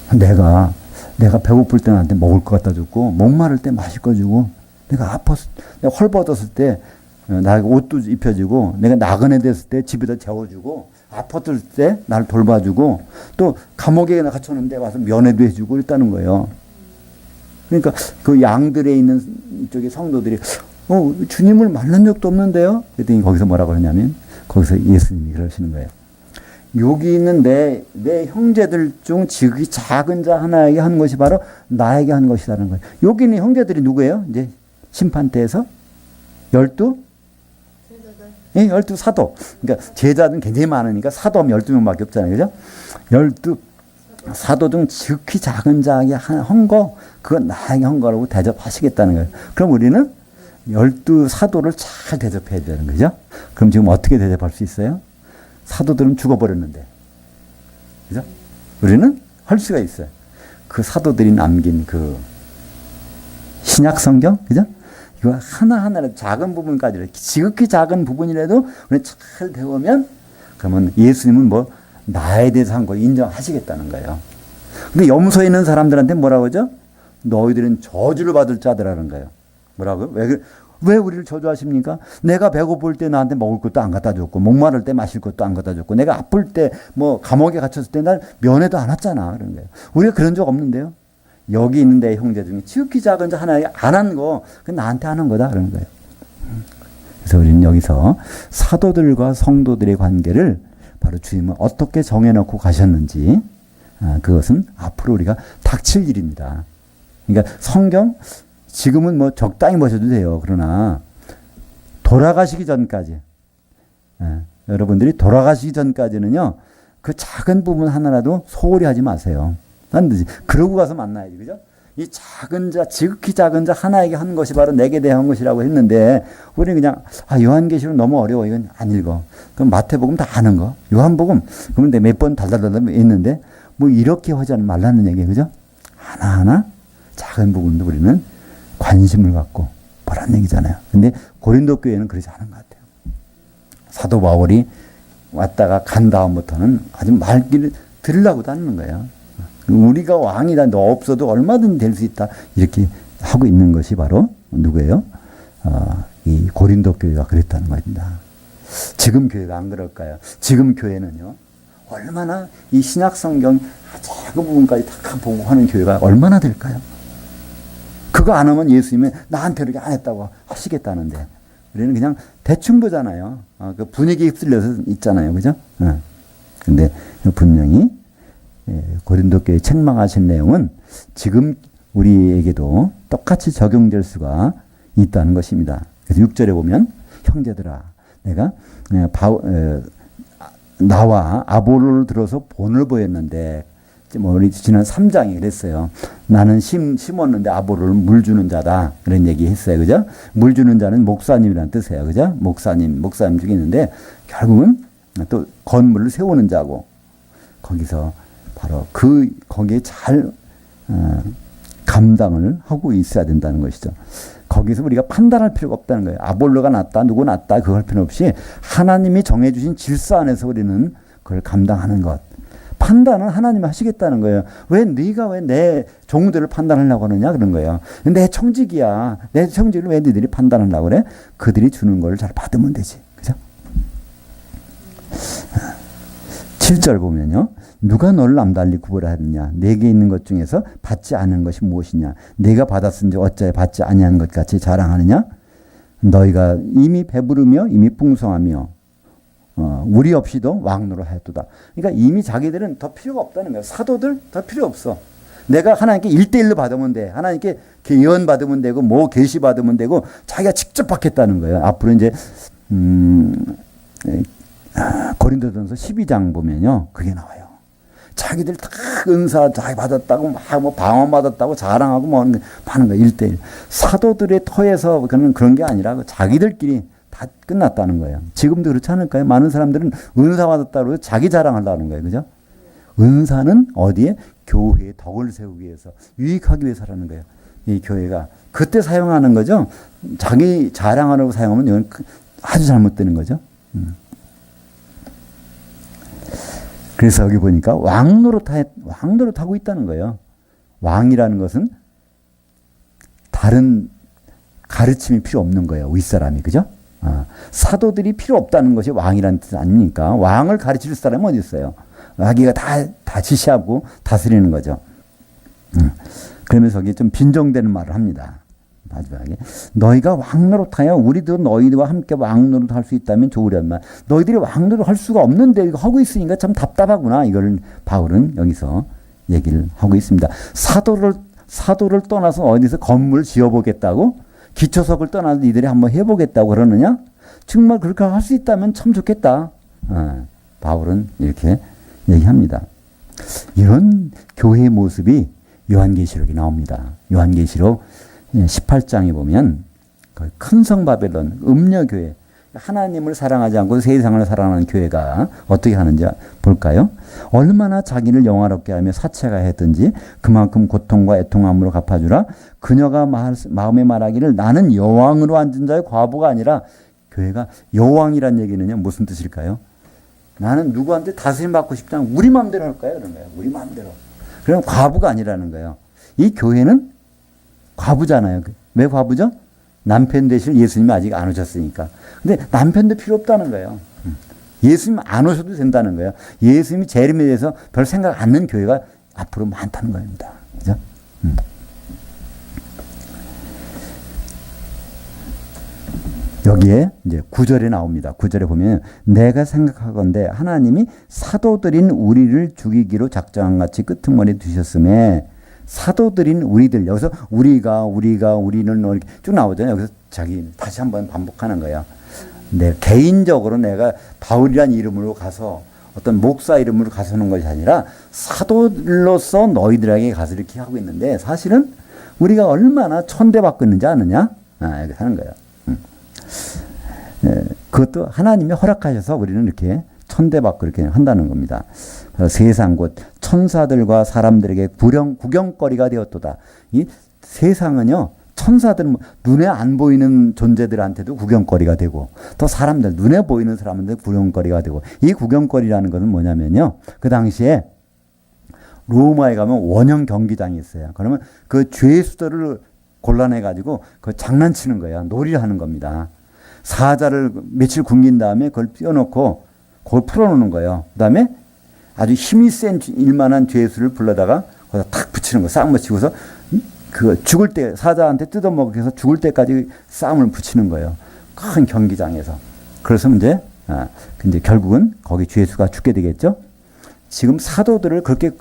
내가 배고플 때 나한테 먹을 거 갖다 줬고, 목마를 때 마실 거 주고, 내가 헐벗었을 때 나에게 옷도 입혀주고, 내가 나그네 됐을 때 집에다 재워주고, 아팠을 때 나를 돌봐주고, 또 감옥에 갇혔는데 와서 면회도 해주고 그랬다는 거예요. 그러니까 그 양들에 있는 이쪽의 성도들이 주님을 만난 적도 없는데요? 그랬더니 거기서 뭐라고 그러냐면 거기서 예수님이 그러시는 거예요. 여기 있는 내 형제들 중 지극히 작은 자 하나에게 한 것이 바로 나에게 한 것이라는 거예요. 여기 있는 형제들이 누구예요? 이제 심판대에서 12? 예, 12사도. 그러니까 제자들은 굉장히 많으니까 사도하면 12명밖에 없잖아요. 그죠? 12사도 중 지극히 작은 자에게 한 거, 그건 나에게 한 거라고 대접하시겠다는 거예요. 그럼 우리는 12사도를 잘 대접해야 되는 거죠. 그럼 지금 어떻게 대접할 수 있어요? 사도들은 죽어버렸는데. 그죠? 우리는 할 수가 있어요. 그 사도들이 남긴 그 신약 성경, 그죠? 이거 하나하나라도 작은 부분까지, 지극히 작은 부분이라도 우리 잘 배우면, 그러면 예수님은 뭐 나에 대해서 한 거 인정하시겠다는 거예요. 근데 염소에 있는 사람들한테 뭐라고 하죠? 너희들은 저주를 받을 자들이라는 거예요. 뭐라고요? 왜 우리를 저주하십니까? 내가 배고플 때 나한테 먹을 것도 안 갖다 줬고, 목마를 때 마실 것도 안 갖다 줬고, 내가 아플 때 뭐 감옥에 갇혔을 때 날 면회도 안 왔잖아. 그런 거예요. 우리가 그런 적 없는데요. 여기 있는 내 형제 중에 지극히 작은 자 하나에게 안 한 거, 그건 나한테 하는 거다. 그런 거예요. 그래서 우리는 여기서 사도들과 성도들의 관계를 바로 주님은 어떻게 정해놓고 가셨는지, 그것은 앞으로 우리가 닥칠 일입니다. 그러니까 성경, 지금은 뭐 적당히 보셔도 돼요. 그러나 돌아가시기 전까지, 여러분들이 돌아가시기 전까지는요, 그 작은 부분 하나라도 소홀히 하지 마세요. 반드시. 그러고 가서 만나야지, 그죠? 이 작은 자, 지극히 작은 자 하나에게 한 것이 바로 내게 대한 것이라고 했는데, 우리는 그냥, 요한계시록 너무 어려워. 이건 안 읽어. 그럼 마태복음 다 아는 거. 요한복음, 그런데 몇 번 달달달달 있는데, 뭐 이렇게 하지 말라는 얘기예요. 그죠? 하나하나 작은 부분도 우리는 관심을 갖고 보라는 얘기잖아요. 근데 고린도 교회는 그러지 않은 것 같아요. 사도 바울이 왔다가 간 다음부터는 아주 말귀를 들으려고도 하는 거예요. 우리가 왕이다. 너 없어도 얼마든지 될 수 있다. 이렇게 하고 있는 것이 바로 누구예요? 이 고린도 교회가 그랬다는 겁니다. 지금 교회가 안 그럴까요? 지금 교회는요. 얼마나 이 신약 성경 작은 부분까지 다 보고 하는 교회가 얼마나 될까요? 그거 안 하면 예수님은 나한테 이렇게 안 했다고 하시겠다는데 우리는 그냥 대충 보잖아요. 그 분위기에 휩쓸려서 있잖아요. 그죠? 근데 분명히 고린도 교회 책망하신 내용은 지금 우리에게도 똑같이 적용될 수가 있다는 것입니다. 그래서 6절에 보면 형제들아 내가 나와 아볼로를 들어서 본을 보였는데 우리 지난 3장에 그랬어요. 나는 심었는데 아볼로를 물 주는 자다. 그런 얘기 했어요. 그죠? 물 주는 자는 목사님이라는 뜻이에요. 그죠? 목사님 중에 있는데 결국은 또 건물을 세우는 자고 거기서 바로 거기에 잘 감당을 하고 있어야 된다는 것이죠. 거기서 우리가 판단할 필요가 없다는 거예요. 아볼로가 낫다, 누구 낫다, 그거 할 필요 없이 하나님이 정해주신 질서 안에서 우리는 그걸 감당하는 것. 판단은 하나님이 하시겠다는 거예요. 네가 왜 내 종들을 판단하려고 하느냐 그런 거예요. 내 청직이야. 내 청직을 왜 너희들이 판단하려고 그래? 그들이 주는 걸 잘 받으면 되지. 그죠? 7절 보면요. 누가 너를 남달리 구별하느냐? 내게 있는 것 중에서 받지 않은 것이 무엇이냐? 내가 받았은지 어찌하여 받지 아니한 것 같이 자랑하느냐? 너희가 이미 배부르며 이미 풍성하며 우리 없이도 왕노로 하였도다. 그러니까 이미 자기들은 더 필요가 없다는 거예요. 사도들 더 필요 없어. 내가 하나님께 1대1로 받으면 돼. 하나님께 예언 받으면 되고 뭐 계시 받으면 되고 자기가 직접 받겠다는 거예요. 앞으로 이제 고린도전서 12장 보면요. 그게 나와요. 자기들 다 은사 자기 받았다고 막 뭐 방언 받았다고 자랑하고 뭐 하는 거 1대1. 사도들의 터에서 그런 게 아니라 자기들끼리 다 끝났다는 거예요. 지금도 그렇지 않을까요? 많은 사람들은 은사 받았다고 자기 자랑하려는 거예요. 그죠? 은사는 어디에? 교회의 덕을 세우기 위해서, 유익하기 위해서라는 거예요. 이 교회가. 그때 사용하는 거죠. 자기 자랑하려고 사용하면 이건 아주 잘못되는 거죠. 그래서 여기 보니까 왕노릇하고 있다는 거예요. 왕이라는 것은 다른 가르침이 필요 없는 거예요. 윗사람이. 그죠? 사도들이 필요 없다는 것이 왕이라는 뜻 아닙니까? 왕을 가르칠 사람은 어디 있어요? 자기가 다 지시하고 다스리는 거죠. 그러면서 여기 좀 빈정되는 말을 합니다. 마지막에 너희가 왕노릇하여 우리도 너희와 함께 왕노릇할 수 있다면 좋으련만 너희들이 왕노릇 할 수가 없는데 이거 하고 있으니까 참 답답하구나. 이걸 바울은 여기서 얘기를 하고 있습니다. 사도를 떠나서 어디서 건물 지어보겠다고? 기초석을 떠나서 니들이 한번 해보겠다고 그러느냐? 정말 그렇게 할 수 있다면 참 좋겠다. 바울은 이렇게 얘기합니다. 이런 교회의 모습이 요한계시록에 나옵니다. 요한계시록 18장에 보면 큰 성 바벨론 음녀교회, 하나님을 사랑하지 않고 세상을 사랑하는 교회가 어떻게 하는지 볼까요? 얼마나 자기를 영화롭게 하며 사체가 했든지 그만큼 고통과 애통함으로 갚아주라. 그녀가 마음에 말하기를 나는 여왕으로 앉은 자의 과부가 아니라, 교회가 여왕이란 얘기는요 무슨 뜻일까요? 나는 누구한테 다스림 받고 싶지 않고 우리 마음대로 할 거예요. 그런 거예요. 우리 마음대로. 그럼 과부가 아니라는 거예요. 이 교회는 과부잖아요. 왜 과부죠? 남편 되실 예수님이 아직 안 오셨으니까. 근데 남편도 필요 없다는 거예요. 예수님 안 오셔도 된다는 거예요. 예수님이 재림에 대해서 별 생각 안 하는 교회가 앞으로 많다는 겁니다. 그죠? 여기에 이제 9절에 나옵니다. 9절에 보면 내가 생각하건대 하나님이 사도들인 우리를 죽이기로 작정한 같이 끄트머리에 두셨음에 사도들인 우리들, 여기서 우리는 이렇게 쭉 나오잖아요. 여기서 자기 다시 한번 반복하는 거예요. 개인적으로 내가 바울이란 이름으로 가서 어떤 목사 이름으로 가서 하는 것이 아니라 사도로서 너희들에게 가서 이렇게 하고 있는데, 사실은 우리가 얼마나 천대받고 있는지 아느냐? 이렇게 하는 거예요. 그것도 하나님이 허락하셔서 우리는 이렇게 천대받고 이렇게 한다는 겁니다. 세상 곧 천사들과 사람들에게 구경거리가 되었도다. 이 세상은요, 천사들은 눈에 안 보이는 존재들한테도 구경거리가 되고, 또 사람들, 눈에 보이는 사람한테 구경거리가 되고, 이 구경거리라는 것은 뭐냐면요, 그 당시에 로마에 가면 원형 경기장이 있어요. 그러면 그 죄수들을 골라내가지고 그 장난치는 거예요. 놀이를 하는 겁니다. 사자를 며칠 굶긴 다음에 그걸 띄워놓고 그걸 풀어놓는 거예요. 그 다음에 아주 힘이 센 일만한 죄수를 불러다가 거기다 탁 붙이는 거예요. 싹 붙이고서 그 죽을 때, 사자한테 뜯어먹기 위해서 죽을 때까지 싸움을 붙이는 거예요. 큰 경기장에서. 그래서 이제 결국은 거기 죄수가 죽게 되겠죠. 지금 사도들을 그렇게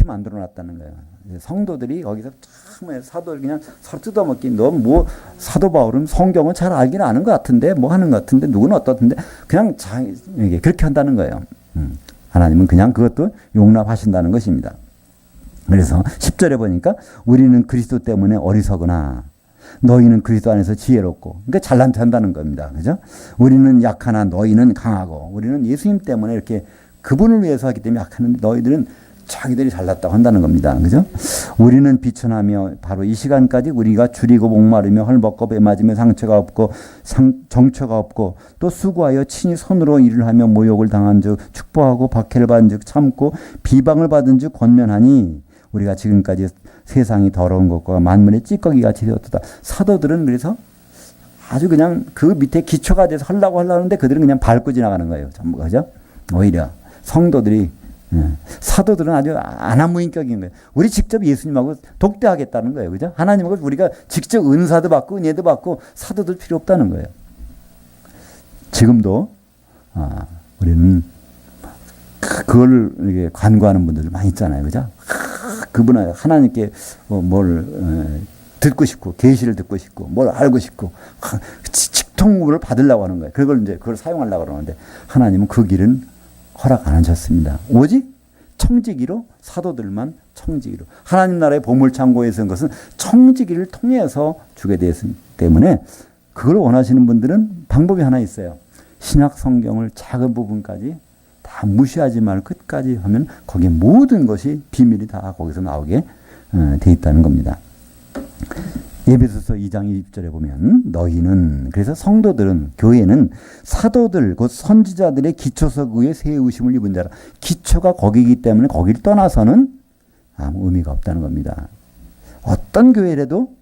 만들어 놨다는 거예요. 성도들이 거기서 참 사도를 그냥 서로 뜯어먹기, 너 뭐 사도 바울은 성경은 잘 알긴 아는 것 같은데, 뭐 하는 것 같은데, 누구는 어떻던데, 그냥 그렇게 한다는 거예요. 하나님은 그냥 그것도 용납하신다는 것입니다. 그래서 10절에 보니까 우리는 그리스도 때문에 어리석으나 너희는 그리스도 안에서 지혜롭고, 그러니까 잘난 체 한다는 겁니다. 그죠? 우리는 약하나 너희는 강하고, 우리는 예수님 때문에 이렇게 그분을 위해서 하기 때문에 약하는데 너희들은 자기들이 잘났다고 한다는 겁니다. 그죠? 우리는 비천하며 바로 이 시간까지 우리가 줄이고 목마르며 헐벗고 배 맞으며 상처가 없고 정처가 없고, 또 수고하여 친히 손으로 일을 하며 모욕을 당한 즉 축복하고 박해를 받은 즉 참고 비방을 받은 즉 권면하니 우리가 지금까지 세상이 더러운 것과 만물의 찌꺼기 같이 되었다. 사도들은 그래서 아주 그냥 그 밑에 기초가 돼서 하려고 하는데 그들은 그냥 밟고 지나가는 거예요. 전부. 그죠? 오히려 성도들이, 사도들은 아주 아나무인격인 거예요. 우리 직접 예수님하고 독대하겠다는 거예요. 그죠? 하나님하고 우리가 직접 은사도 받고 은혜도 받고 사도들 필요 없다는 거예요. 지금도 우리는 그걸 이렇게 간구하는 분들 많이 있잖아요. 그죠? 그분은 하나님께 뭘 듣고 싶고, 계시를 듣고 싶고, 뭘 알고 싶고, 직통을 받으려고 하는 거예요. 그걸 사용하려고 그러는데, 하나님은 그 길은 허락 안 하셨습니다. 오직 청지기로, 사도들만 청지기로. 하나님 나라의 보물창고에 있는 것은 청지기를 통해서 주게 되었기 때문에, 그걸 원하시는 분들은 방법이 하나 있어요. 신약 성경을 작은 부분까지 다 무시하지 말고 끝까지 하면 거기에 모든 것이 비밀이 다 거기서 나오게 돼 있다는 겁니다. 에베소서 2장 20절에 보면 너희는, 그래서 성도들은, 교회는 사도들 곧 선지자들의 기초석 위에 세우심을 입은 자라. 기초가 거기이기 때문에 거기를 떠나서는 아무 의미가 없다는 겁니다. 어떤 교회라도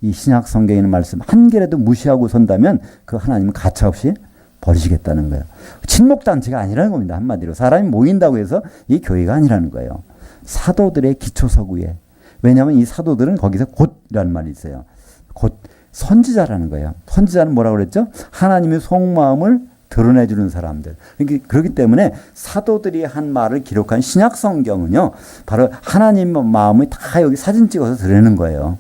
이 신약 성경에 있는 말씀 한 개라도 무시하고 선다면 그 하나님은 가차없이 버리시겠다는 거예요. 친목단체가 아니라는 겁니다. 한마디로 사람이 모인다고 해서 이 교회가 아니라는 거예요. 사도들의 기초석 위에. 왜냐하면 이 사도들은 거기서 곧이라는 말이 있어요. 곧 선지자라는 거예요. 선지자는 뭐라고 그랬죠? 하나님의 속마음을 드러내주는 사람들. 그렇기 때문에 사도들이 한 말을 기록한 신약 성경은요, 바로 하나님의 마음을 다 여기 사진 찍어서 드러내는 거예요.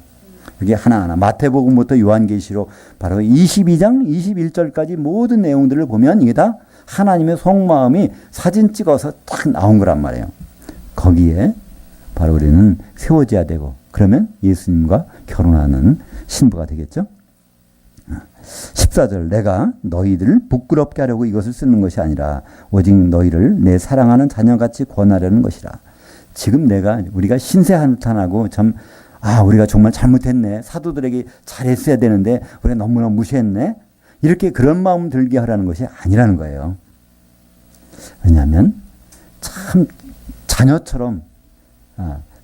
그게 하나하나 마태복음부터 요한계시록 바로 22장 21절까지 모든 내용들을 보면 이게 다 하나님의 속마음이 사진 찍어서 딱 나온 거란 말이에요. 거기에 바로 우리는 세워져야 되고, 그러면 예수님과 결혼하는 신부가 되겠죠. 14절, 내가 너희들을 부끄럽게 하려고 이것을 쓰는 것이 아니라 오직 너희를 내 사랑하는 자녀같이 권하려는 것이라. 지금 우리가 신세한탄하고 참 우리가 정말 잘못했네. 사도들에게 잘했어야 되는데 우리가 너무나 무시했네. 이렇게 그런 마음 들게 하라는 것이 아니라는 거예요. 왜냐하면 참 자녀처럼,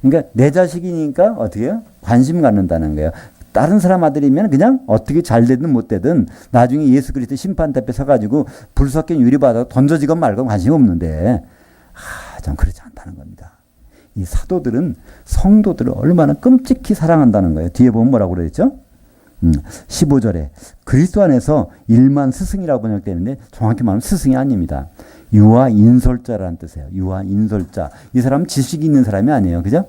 그러니까 내 자식이니까 어떻게 해요? 관심 갖는다는 거예요. 다른 사람 아들이면 그냥 어떻게 잘 되든 못 되든 나중에 예수 그리스도 심판대 앞에 서가지고 불 섞인 유리바다 던져지건 말건 관심 없는데, 참 그렇지 않다는 겁니다. 이 사도들은 성도들을 얼마나 끔찍히 사랑한다는 거예요. 뒤에 보면 뭐라고 그랬죠? 15절에 그리스도 안에서 일만 스승이라고 번역되는데 정확히 말하면 스승이 아닙니다. 유아 인솔자라는 뜻이에요. 유아 인솔자. 이 사람은 지식이 있는 사람이 아니에요. 그죠?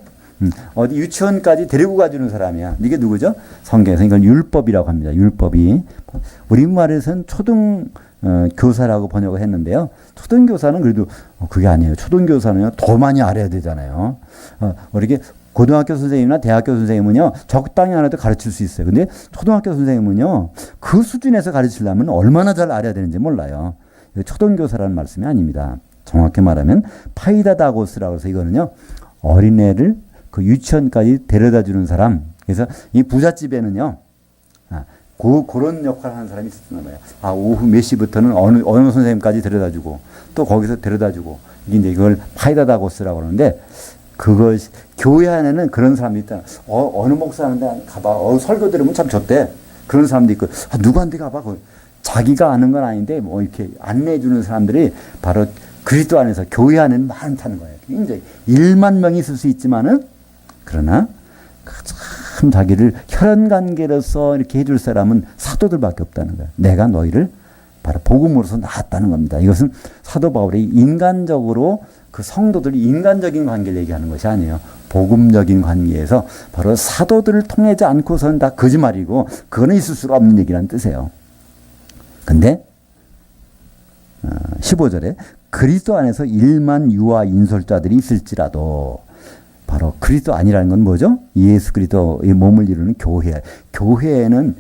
어디 유치원까지 데리고 가주는 사람이야. 이게 누구죠? 성경에서 이걸 율법이라고 합니다. 율법이. 우리말에서는 초등 교사라고 번역을 했는데요. 초등교사는 그래도 그게 아니에요. 초등교사는요, 더 많이 알아야 되잖아요. 이렇게 고등학교 선생님이나 대학교 선생님은요, 적당히 알아도 가르칠 수 있어요. 근데 초등학교 선생님은요, 그 수준에서 가르치려면 얼마나 잘 알아야 되는지 몰라요. 초등교사라는 말씀이 아닙니다. 정확히 말하면 파이다다고스라고 해서 이거는요, 어린애를 그 유치원까지 데려다 주는 사람. 그래서 이 부잣집에는요, 그런 역할을 하는 사람이 있었나 봐요. 오후 몇 시부터는 어느 선생님까지 데려다 주고, 또 거기서 데려다 주고, 이제 이걸 파이다다고스라고 그러는데, 그것이, 교회 안에는 그런 사람이 있다. 어느 목사한테 가봐. 설교 들으면 참 좋대. 그런 사람도 있고, 누구한테 가봐. 자기가 아는 건 아닌데, 뭐 이렇게 안내해 주는 사람들이 바로 그리스도 안에서 교회 안에는 많다는 거예요. 굉장히 1만 명이 있을 수 있지만은, 그러나 참 자기를 혈연관계로서 이렇게 해줄 사람은 사도들밖에 없다는 거예요. 내가 너희를 바로 복음으로서 낳았다는 겁니다. 이것은 사도 바울이 인간적으로 그 성도들이 인간적인 관계를 얘기하는 것이 아니에요. 복음적인 관계에서 바로 사도들을 통하지 않고서는 다 거짓말이고 그거는 있을 수가 없는 얘기라는 뜻이에요. 근데 15절에 그리스도 안에서 1만 유아 인솔자들이 있을지라도, 바로 그리스도 아니라는 건 뭐죠? 예수 그리스도의 몸을 이루는 교회. 교회에는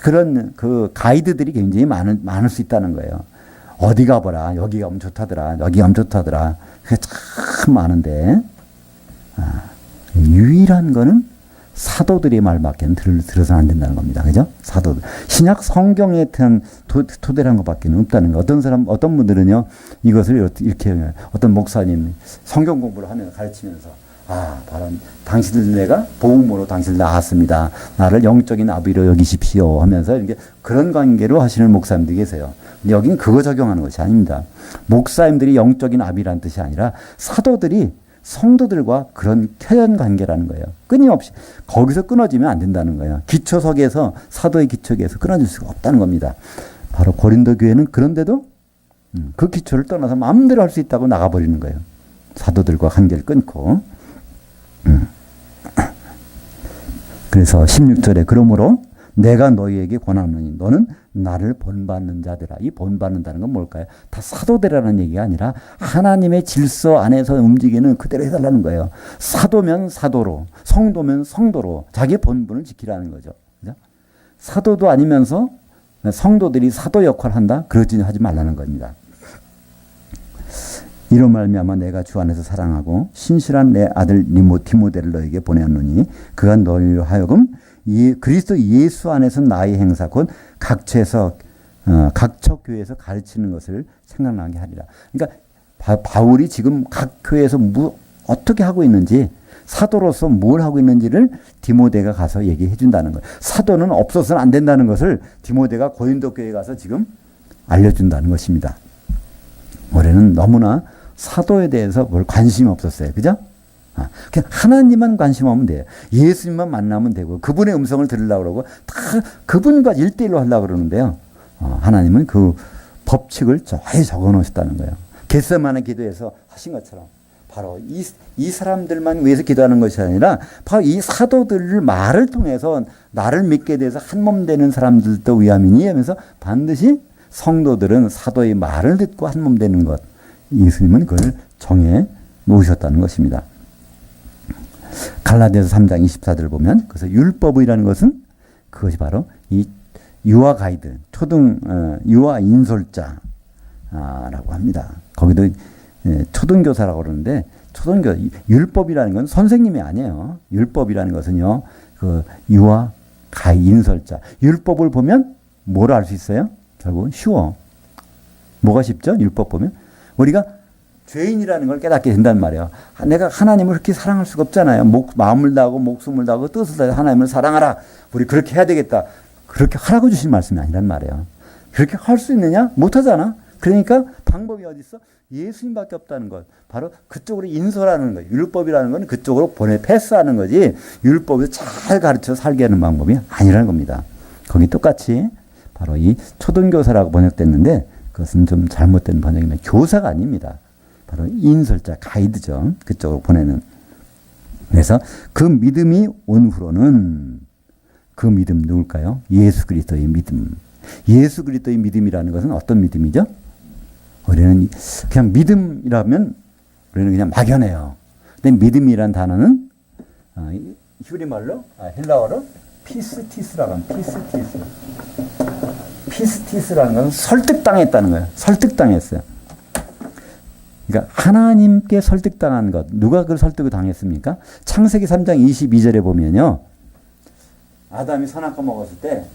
그런 그 가이드들이 굉장히 많을 수 있다는 거예요. 어디 가보라. 여기 가면 좋다더라. 여기 가면 좋다더라. 그게 참 많은데, 유일한 거는 사도들의 말밖에 들어서는 안 된다는 겁니다. 그죠? 사도들. 신약 성경에 대한 토대란 것밖에 없다는 거. 어떤 분들은요, 이것을 이렇게, 어떤 목사님 성경 공부를 하면서 가르치면서, 바로 당신들 내가 복음으로 당신을 낳았습니다. 나를 영적인 아비로 여기십시오 하면서 이렇게 그런 관계로 하시는 목사님들이 계세요. 근데 여긴 그거 적용하는 것이 아닙니다. 목사님들이 영적인 아비라는 뜻이 아니라 사도들이 성도들과 그런 혈연 관계라는 거예요. 끊임없이. 거기서 끊어지면 안 된다는 거예요. 기초석에서, 사도의 기초에서 끊어질 수가 없다는 겁니다. 바로 고린도 교회는 그런데도 그 기초를 떠나서 마음대로 할 수 있다고 나가버리는 거예요. 사도들과 관계를 끊고. 그래서 16절에 그러므로 내가 너희에게 권하노니 너는 나를 본받는 자들아. 이 본받는다는 건 뭘까요? 다 사도되라는 얘기가 아니라 하나님의 질서 안에서 움직이는 그대로 해달라는 거예요. 사도면 사도로, 성도면 성도로 자기의 본분을 지키라는 거죠. 그죠? 사도도 아니면서 성도들이 사도 역할을 한다? 그러지 하지 말라는 겁니다. 이로 말미암아 내가 주 안에서 사랑하고 신실한 내 아들 디모데를 너에게 보내었노니 그가 너희로 하여금 그리스도 예수 안에서 나의 행사 곧 각처에서 각처 교회에서 가르치는 것을 생각나게 하리라. 그러니까 바울이 지금 각 교회에서 어떻게 하고 있는지, 사도로서 뭘 하고 있는지를 디모데가 가서 얘기해 준다는 거예요. 사도는 없어서는 안 된다는 것을 디모데가 고린도 교회에 가서 지금 알려준다는 것입니다. 올해는 너무나 사도에 대해서 별 관심이 없었어요. 그죠? 그냥 하나님만 관심 하면 돼요. 예수님만 만나면 되고, 그분의 음성을 들으려고 그러고, 다 그분과 1대1로 하려고 그러는데요. 하나님은 그 법칙을 잘 적어 놓으셨다는 거예요. 겟세마네 기도에서 하신 것처럼, 바로 이 사람들만 위해서 기도하는 것이 아니라, 바로 이 사도들 말을 통해서 나를 믿게 돼서 한 몸 되는 사람들도 위함이니 하면서 반드시 성도들은 사도의 말을 듣고 한 몸 되는 것. 예수님은 그걸 정해 놓으셨다는 것입니다. 갈라디아서 3장 24절을 보면, 그래서 율법이라는 것은 그것이 바로 이 유아 가이드, 유아 인솔자라고 합니다. 거기도 초등교사라고 그러는데, 율법이라는 건 선생님이 아니에요. 율법이라는 것은요, 그 유아 인솔자. 율법을 보면 뭘 알 수 있어요? 결국은 쉬워. 뭐가 쉽죠? 율법 보면. 우리가 죄인이라는 걸 깨닫게 된단 말이에요. 내가 하나님을 그렇게 사랑할 수가 없잖아요. 마음을 다하고 목숨을 다하고 뜻을 다해 하나님을 사랑하라. 우리 그렇게 해야 되겠다. 그렇게 하라고 주신 말씀이 아니란 말이에요. 그렇게 할 수 있느냐? 못하잖아. 그러니까 방법이 어디 있어? 예수님밖에 없다는 것. 바로 그쪽으로 인솔하는 거예요. 율법이라는 건 그쪽으로 패스하는 거지, 율법을 잘 가르쳐 살게 하는 방법이 아니라는 겁니다. 거기 똑같이 바로 이 초등교사라고 번역됐는데, 그것은 좀 잘못된 번역입니다. 교사가 아닙니다. 바로 인솔자, 가이드죠. 그쪽으로 보내는. 그래서 그 믿음이 온 후로는 그 믿음 누굴까요? 예수 그리스도의 믿음. 예수 그리스도의 믿음이라는 것은 어떤 믿음이죠? 우리는 그냥 믿음이라면 우리는 그냥 막연해요. 근데 믿음이란 단어는 히브리 말로 헬라어로 피스티스라고 합니다. 피스티스. 피스티스라는 것은 설득당했다는 거예요. 설득당했어요. 그러니까 하나님께 설득당한 것. 누가 그걸 설득을 당했습니까? 창세기 3장 22절에 보면요. 아담이 선악과 먹었을 때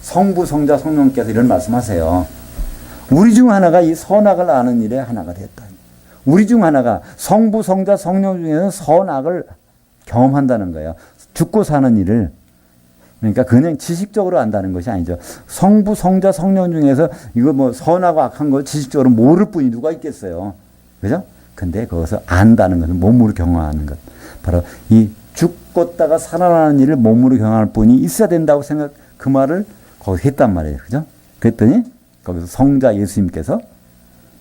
성부, 성자, 성령께서 이런 말씀하세요. 우리 중 하나가 이 선악을 아는 일에 하나가 됐다. 우리 중 하나가 성부, 성자, 성령 중에서 선악을 경험한다는 거예요. 죽고 사는 일을. 그러니까 그냥 지식적으로 안다는 것이 아니죠. 성부, 성자, 성령 중에서 이거 뭐 선하고 악한 걸 지식적으로 모를 분이 누가 있겠어요. 그죠? 근데 거기서 안다는 것은 몸으로 경험하는 것. 바로 이 죽었다가 살아나는 일을 몸으로 경험할 분이 있어야 된다고 그 말을 거기서 했단 말이에요. 그죠? 그랬더니 거기서 성자 예수님께서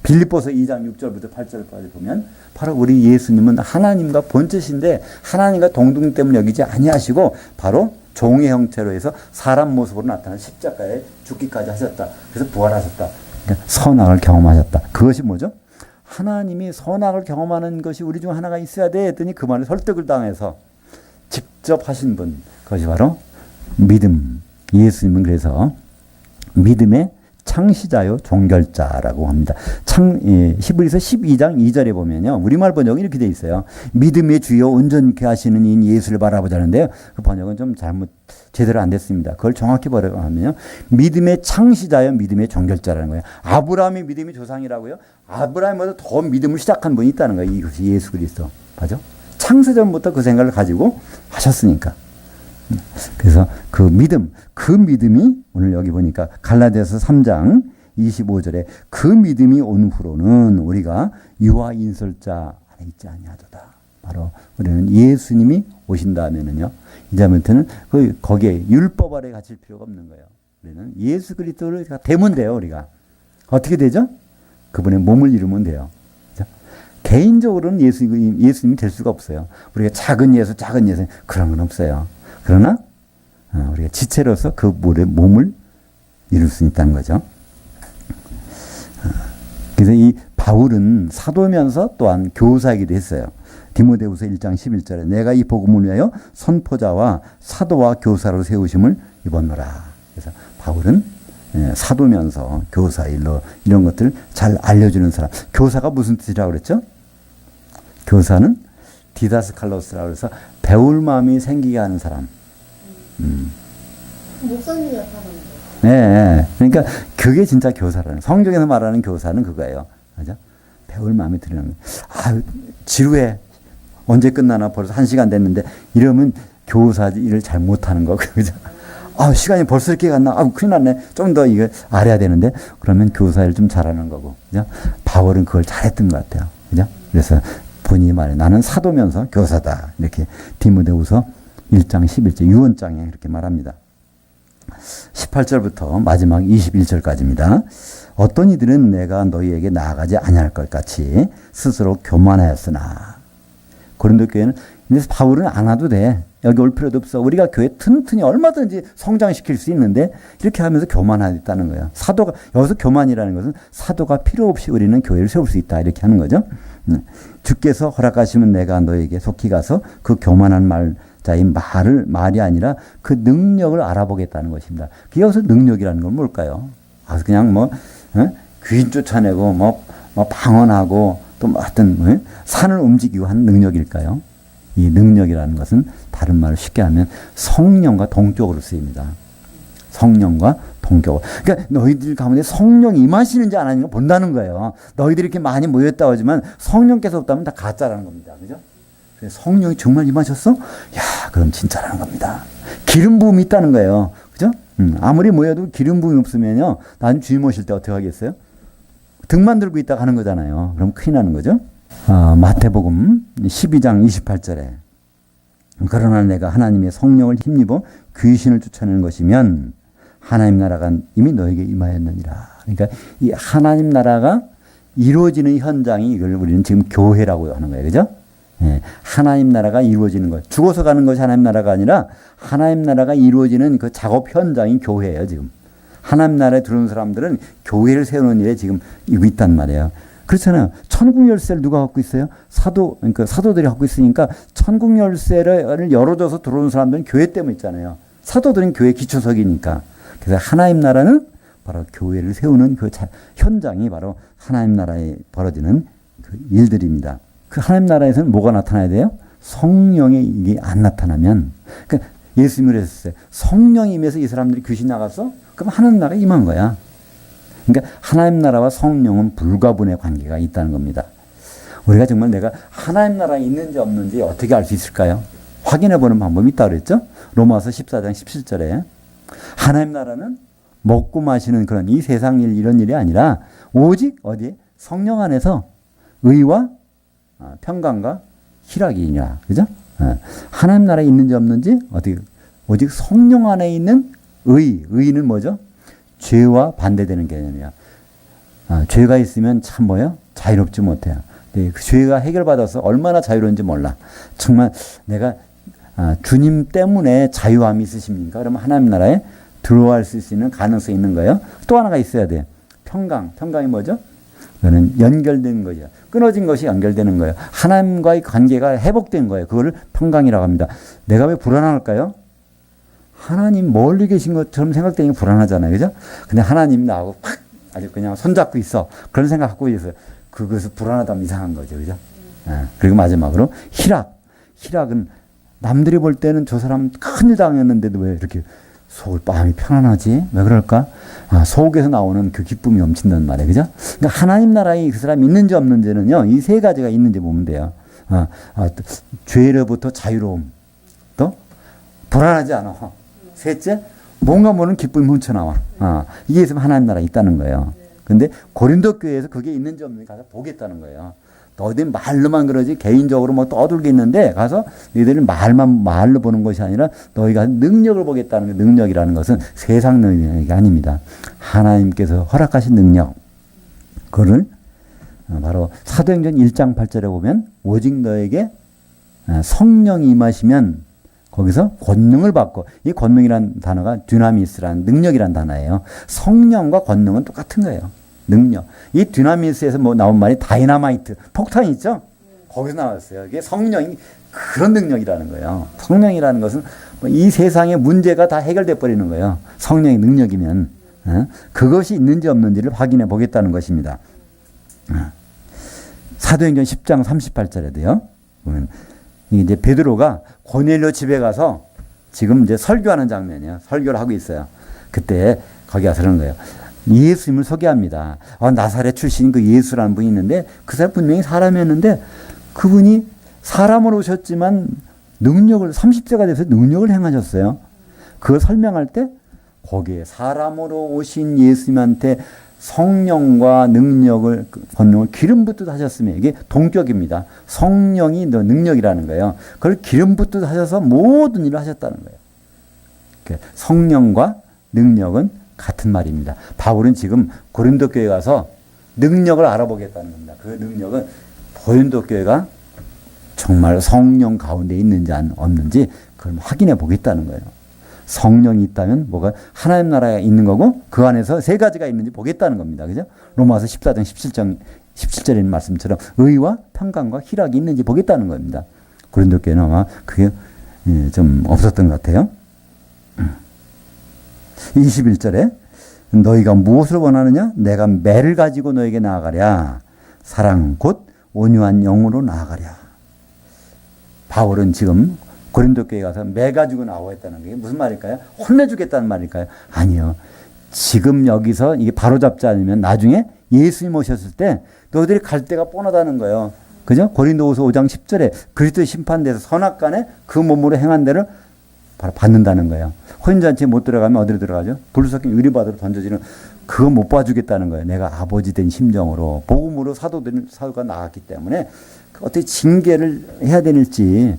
빌립보서 2장 6절부터 8절까지 보면 바로 우리 예수님은 하나님과 본체신데 하나님과 동등 때문에 여기지 아니하시고 바로 종의 형태로 해서 사람 모습으로 나타난 십자가에 죽기까지 하셨다. 그래서 부활하셨다. 그러니까 선악을 경험하셨다. 그것이 뭐죠? 하나님이 선악을 경험하는 것이 우리 중 하나가 있어야 돼 했더니 그 말에 설득을 당해서 직접 하신 분. 그것이 바로 믿음. 예수님은 그래서 믿음의 창시자요 종결자라고 합니다. 히브리서 12장 2절에 보면요. 우리말 번역이 이렇게 돼 있어요. 믿음의 주요 온전케 하시는 인 예수를 바라보자는데요. 그 번역은 좀 제대로 안 됐습니다. 그걸 정확히 번역하면요. 믿음의 창시자요 믿음의 종결자라는 거예요. 아브라함의 믿음이 조상이라고요. 아브라함보다 더 믿음을 시작한 분이 있다는 거예요. 이것이 예수 그리스도. 맞죠? 창세전부터 그 생각을 가지고 하셨으니까. 그래서 그 믿음이 오늘 여기 보니까 갈라디아서 3장 25절에 그 믿음이 온 후로는 우리가 유아 인설자 안에 있지 아니하도다. 바로 우리는 예수님이 오신다면은요. 이제부터는 거기에 율법 아래 갇힐 필요가 없는 거예요. 우리는 예수 그리스도를 되면 돼요. 우리가 어떻게 되죠? 그분의 몸을 이루면 돼요. 그렇죠? 개인적으로는 예수님이 될 수가 없어요. 우리가 작은 예수 그런 건 없어요. 그러나 우리가 지체로서 그 몸을 이룰 수 있다는 거죠. 그래서 이 바울은 사도면서 또한 교사이기도 했어요. 디모데후서 1장 11절에 내가 이 복음을 위하여 선포자와 사도와 교사로 세우심을 입었노라. 그래서 바울은 사도면서 교사 일로 이런 것들 잘 알려주는 사람. 교사가 무슨 뜻이라고 그랬죠? 교사는 디다스칼로스라고 해서 배울 마음이 생기게 하는 사람. 목사님이 나타나는 거예요. 네, 그러니까 그게 진짜 교사라는. 성경에서 말하는 교사는 그거예요. 맞아? 배울 마음이 드는. 지루해. 언제 끝나나 벌써 1시간 됐는데 이러면 교사 일을 잘 못하는 거 그죠? 시간이 벌써 이렇게 갔나? 큰일 났네. 좀 더 이거 알아야 되는데 그러면 교사 일 좀 잘하는 거고. 그죠? 바울은 그걸 잘했던 것 같아요. 그죠? 그래서 본인이 말해 나는 사도면서 교사다. 이렇게 디모데후서 1장 11절 유언장에 이렇게 말합니다. 18절부터 마지막 21절까지입니다. 어떤 이들은 내가 너희에게 나아가지 아니할 것 같이 스스로 교만하였으나 고린도 교회는 근데 바울은 안 와도 돼. 여기 올 필요도 없어. 우리가 교회 튼튼히 얼마든지 성장시킬 수 있는데 이렇게 하면서 교만하겠다는 거예요. 여기서 교만이라는 것은 사도가 필요 없이 우리는 교회를 세울 수 있다. 이렇게 하는 거죠. 주께서 허락하시면 내가 너에게 속히 가서 그 교만한 자인 말이 아니라 그 능력을 알아보겠다는 것입니다. 여기서 능력이라는 건 뭘까요? 그냥 귀신 쫓아내고 방언하고 또 하여튼 산을 움직이고 하는 능력일까요? 이 능력이라는 것은 다른 말로 쉽게 하면 성령과 동격으로 쓰입니다. 성령과 동격으로. 그러니까 너희들 가운데 성령이 임하시는지 안 하는지 본다는 거예요. 너희들이 이렇게 많이 모였다고 하지만 성령께서 없다면 다 가짜라는 겁니다. 그죠? 성령이 정말 임하셨어? 야, 그럼 진짜라는 겁니다. 기름 부음이 있다는 거예요. 그죠? 아무리 모여도 기름 부음이 없으면요. 나중에 주님 오실 때 어떻게 하겠어요? 등만 들고 있다가 하는 거잖아요. 그럼 큰일 나는 거죠? 마태복음 12장 28절에 그러나 내가 하나님의 성령을 힘입어 귀신을 쫓아내는 것이면 하나님 나라가 이미 너에게 임하였느니라. 그러니까 이 하나님 나라가 이루어지는 현장이 이걸 우리는 지금 교회라고 하는 거예요. 그죠? 예, 하나님 나라가 이루어지는 것. 죽어서 가는 것이 하나님 나라가 아니라 하나님 나라가 이루어지는 그 작업 현장인 교회예요, 지금. 하나님 나라에 들어온 사람들은 교회를 세우는 일에 지금 있단 말이에요. 그렇잖아요. 천국 열쇠를 누가 갖고 있어요? 그러니까 사도들이 갖고 있으니까 천국 열쇠를 열어줘서 들어오는 사람들은 교회 때문에 있잖아요. 사도들은 교회 기초석이니까. 그래서 하나님 나라는 바로 교회를 세우는 그 현장이 바로 하나님 나라에 벌어지는 그 일들입니다. 그 하나님 나라에서는 뭐가 나타나야 돼요? 성령이 이게 안 나타나면, 그러니까 예수님이 그랬어요. 성령이 임해서 이 사람들이 귀신 나갔어? 그럼 하나님 나라가 임한 거야. 그러니까 하나님 나라와 성령은 불가분의 관계가 있다는 겁니다. 우리가 정말 내가 하나님 나라에 있는지 없는지 어떻게 알 수 있을까요? 확인해 보는 방법이 있다고 그랬죠? 로마서 14장 17절에 하나님 나라는 먹고 마시는 그런 이 세상 일 이런 일이 아니라 오직 어디에? 성령 안에서 의와 평강과 희락이냐. 그죠? 하나님 나라에 있는지 없는지 어떻게 오직 성령 안에 있는 의는 뭐죠? 죄와 반대되는 개념이야. 죄가 있으면 참 뭐예요? 자유롭지 못해요. 네, 그 죄가 해결받아서 얼마나 자유로운지 몰라. 정말 내가 주님 때문에 자유함이 있으십니까? 그러면 하나님 나라에 들어갈 수 있는 가능성이 있는 거예요. 또 하나가 있어야 돼. 평강이 뭐죠? 그거는 연결된 거죠. 끊어진 것이 연결되는 거예요. 하나님과의 관계가 회복된 거예요. 그거를 평강이라고 합니다. 내가 왜 불안할까요? 하나님 멀리 계신 것처럼 생각되니까 불안하잖아요. 그죠? 근데 하나님 나하고 팍 아주 그냥 손잡고 있어. 그런 생각 갖고 있어요. 그것을 불안하다면 이상한 거죠. 그죠? 그리고 마지막으로 희락은 남들이 볼 때는 저 사람 큰일 당했는데도 왜 이렇게 속을 마음이 편안하지? 왜 그럴까? 속에서 나오는 그 기쁨이 넘친단 말이에요. 그죠? 그러니까 하나님 나라에 그 사람이 있는지 없는지는요, 이 세 가지가 있는지 보면 돼요. 죄로부터 자유로움. 또, 불안하지 않아. 셋째, 뭔가 모르는 기쁨이 훔쳐나와. 이게 있으면 하나님 나라에 있다는 거예요. 근데 고린도 교회에서 그게 있는지 없는지 가서 보겠다는 거예요. 너희들 말로만 그러지 개인적으로 뭐 떠들게 있는데 가서 너희들이 말로 보는 것이 아니라 너희가 능력을 보겠다는 게 능력이라는 것은 세상 능력이 아닙니다. 하나님께서 허락하신 능력. 그거를 바로 사도행전 1장 8절에 보면 오직 너에게 성령이 임하시면 거기서 권능을 받고, 이 권능이란 단어가 dynamis라는 능력이란 단어예요. 성령과 권능은 똑같은 거예요. 능력. 이 dynamis에서 뭐 나온 말이 다이나마이트, 폭탄 있죠? 거기서 나왔어요. 이게 성령이 그런 능력이라는 거예요. 성령이라는 것은 이 세상의 문제가 다 해결돼 버리는 거예요. 성령의 능력이면. 그것이 있는지 없는지를 확인해 보겠다는 것입니다. 사도행전 10장 38절에도요. 보면 이제 베드로가 고넬료 집에 가서 지금 이제 설교하는 장면이에요. 설교를 하고 있어요. 그때 거기 가서 그러는 거예요. 예수님을 소개합니다. 나사렛 출신 그 예수라는 분이 있는데 그 사람 분명히 사람이었는데 그분이 사람으로 오셨지만 능력을 30세가 돼서 능력을 행하셨어요. 그걸 설명할 때 거기에 사람으로 오신 예수님한테 성령과 능력을 권능을 기름 붓듯 하셨으면 이게 동격입니다. 성령이 능력이라는 거예요. 그걸 기름 붓듯 하셔서 모든 일을 하셨다는 거예요. 성령과 능력은 같은 말입니다. 바울은 지금 고린도 교회 가서 능력을 알아보겠다는 겁니다. 그 능력은 고린도 교회가 정말 성령 가운데 있는지 없는지 그걸 확인해 보겠다는 거예요. 성령이 있다면 뭐가 하나님 나라에 있는 거고 그 안에서 세 가지가 있는지 보겠다는 겁니다. 그죠? 로마서 14장 17절에 있는 말씀처럼 의와 평강과 희락이 있는지 보겠다는 겁니다. 고린도 교회는 아마 그게 좀 없었던 것 같아요. 21절에 너희가 무엇을 원하느냐? 내가 매를 가지고 너에게 나아가랴. 사랑 곧 온유한 영으로 나아가랴. 바울은 지금 고린도 교회 가서 매 가지고 나오겠다는 게 무슨 말일까요? 혼내주겠다는 말일까요? 아니요. 지금 여기서 이게 바로잡지 않으면 나중에 예수님 오셨을 때 너희들이 갈 데가 뻔하다는 거예요. 그죠? 고린도후서 5장 10절에 그리스도의 심판대에서 선악간에 그 몸으로 행한 데를 바로 받는다는 거예요. 혼인잔치에 못 들어가면 어디로 들어가죠? 불 섞인 유리바다로 던져지는 그거 못 봐주겠다는 거예요. 내가 아버지 된 심정으로 복음으로 사도가 나왔기 때문에 어떻게 징계를 해야 되는지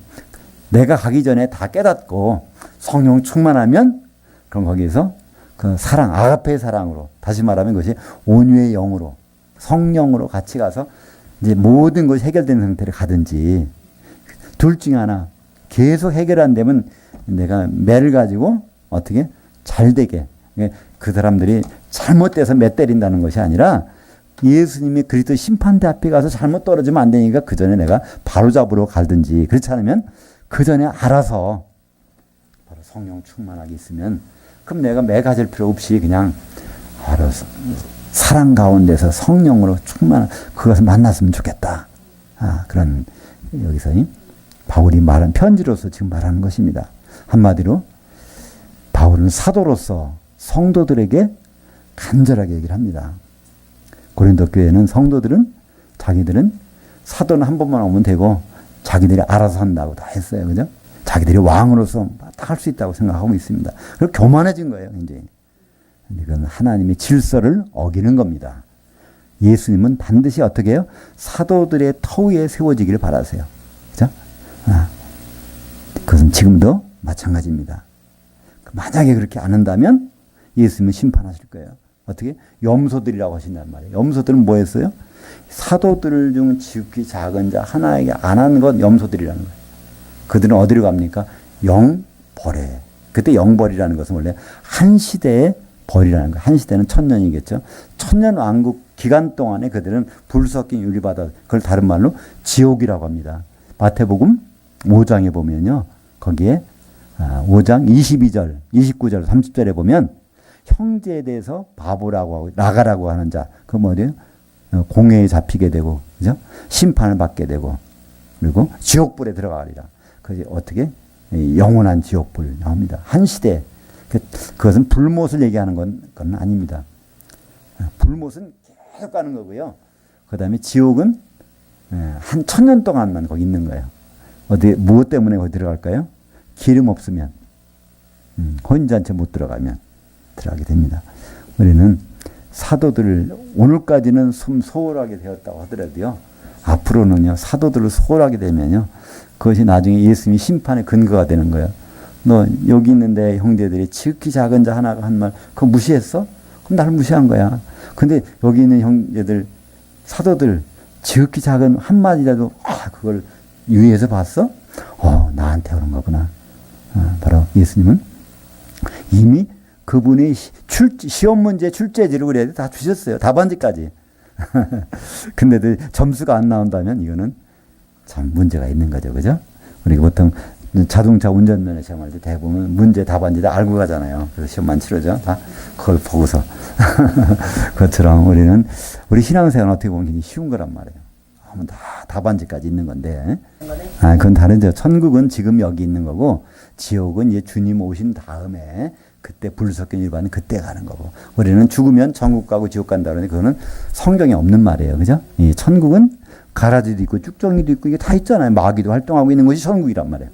내가 가기 전에 다 깨닫고 성령 충만하면 그럼 거기에서 그 사랑, 아가페의 사랑으로 다시 말하면 그것이 온유의 영으로 성령으로 같이 가서 이제 모든 것이 해결된 상태로 가든지 둘 중에 하나. 계속 해결 안 되면 내가 매를 가지고 어떻게 잘 되게. 그 사람들이 잘못돼서 매 때린다는 것이 아니라 예수님이 그리스도 심판대 앞에 가서 잘못 떨어지면 안 되니까 그 전에 내가 바로 잡으러 가든지 그렇지 않으면 그 전에 알아서 바로 성령 충만하게 있으면 그럼 내가 매 가질 필요 없이 그냥 알아서 사랑 가운데서 성령으로 충만한 그것을 만났으면 좋겠다. 그런 여기서 바울이 말한 편지로서 지금 말하는 것입니다. 한마디로 바울은 사도로서 성도들에게 간절하게 얘기를 합니다. 고린도 교회는 성도들은 자기들은 사도는 한 번만 오면 되고 자기들이 알아서 한다고 다 했어요. 그죠? 자기들이 왕으로서 다 할 수 있다고 생각하고 있습니다. 그리고 교만해진 거예요. 이제. 이건 하나님의 질서를 어기는 겁니다. 예수님은 반드시 어떻게 해요? 사도들의 터 위에 세워지기를 바라세요. 그죠? 그것은 지금도 마찬가지입니다. 만약에 그렇게 안 한다면 예수님은 심판하실 거예요. 어떻게? 염소들이라고 하신단 말이에요. 염소들은 뭐 했어요? 사도들 중 지극히 작은 자 하나에게 안 한 것 염소들이라는 거예요. 그들은 어디로 갑니까? 영벌에. 그때 영벌이라는 것은 원래 한 시대의 벌이라는 거예요. 한 시대는 1000년이겠죠. 1000년 왕국 기간 동안에 그들은 불 섞인 유리바다, 그걸 다른 말로 지옥이라고 합니다. 마태복음 5장에 보면요. 거기에 5장 22절, 29절, 30절에 보면 형제에 대해서 바보라고 하고 나가라고 하는 자, 그 뭐예요? 공회에 잡히게 되고, 그죠? 심판을 받게 되고, 그리고 지옥불에 들어가리라. 그게 어떻게? 영원한 지옥불 나옵니다. 한 시대. 그것은 불못을 얘기하는 건 아닙니다. 불못은 계속 가는 거고요. 그 다음에 지옥은 한 1000년 동안만 거기 있는 거예요. 어디, 무엇 때문에 거기 들어갈까요? 기름 없으면, 혼인잔치 못 들어가면 들어가게 됩니다. 우리는 사도들을 오늘까지는 좀 소홀하게 되었다고 하더라도요. 앞으로는요. 사도들을 소홀하게 되면요. 그것이 나중에 예수님이 심판의 근거가 되는 거예요. 너 여기 있는데 형제들이 지극히 작은 자 하나가 한 말 그거 무시했어? 그럼 나를 무시한 거야. 근데 여기 있는 형제들 사도들 지극히 작은 한마디라도 그걸 유의해서 봤어? 나한테 그런 거구나. 바로 예수님은 이미 그분이 시험 문제 출제지를 그래야 다 주셨어요. 답안지까지. 근데도 점수가 안 나온다면 이거는 참 문제가 있는 거죠. 그죠? 우리가 보통 자동차 운전면허 시험할 때 대부분 문제 답안지 다 알고 가잖아요. 그래서 시험만 치르죠. 다 그걸 보고서. 그것처럼 우리 신앙생활은 어떻게 보면 굉장히 쉬운 거란 말이에요. 다 답안지까지 있는 건데. 그건 다르죠. 천국은 지금 여기 있는 거고, 지옥은 이제 주님 오신 다음에 그때 불 섞인 일반은 그때 가는 거고, 우리는 죽으면 천국 가고 지옥 간다 그러는데 그거는 성경에 없는 말이에요. 그죠? 이 천국은 가라지도 있고 쭉정이도 있고 이게 다 있잖아요. 마귀도 활동하고 있는 것이 천국이란 말이에요.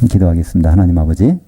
기도하겠습니다. 하나님 아버지.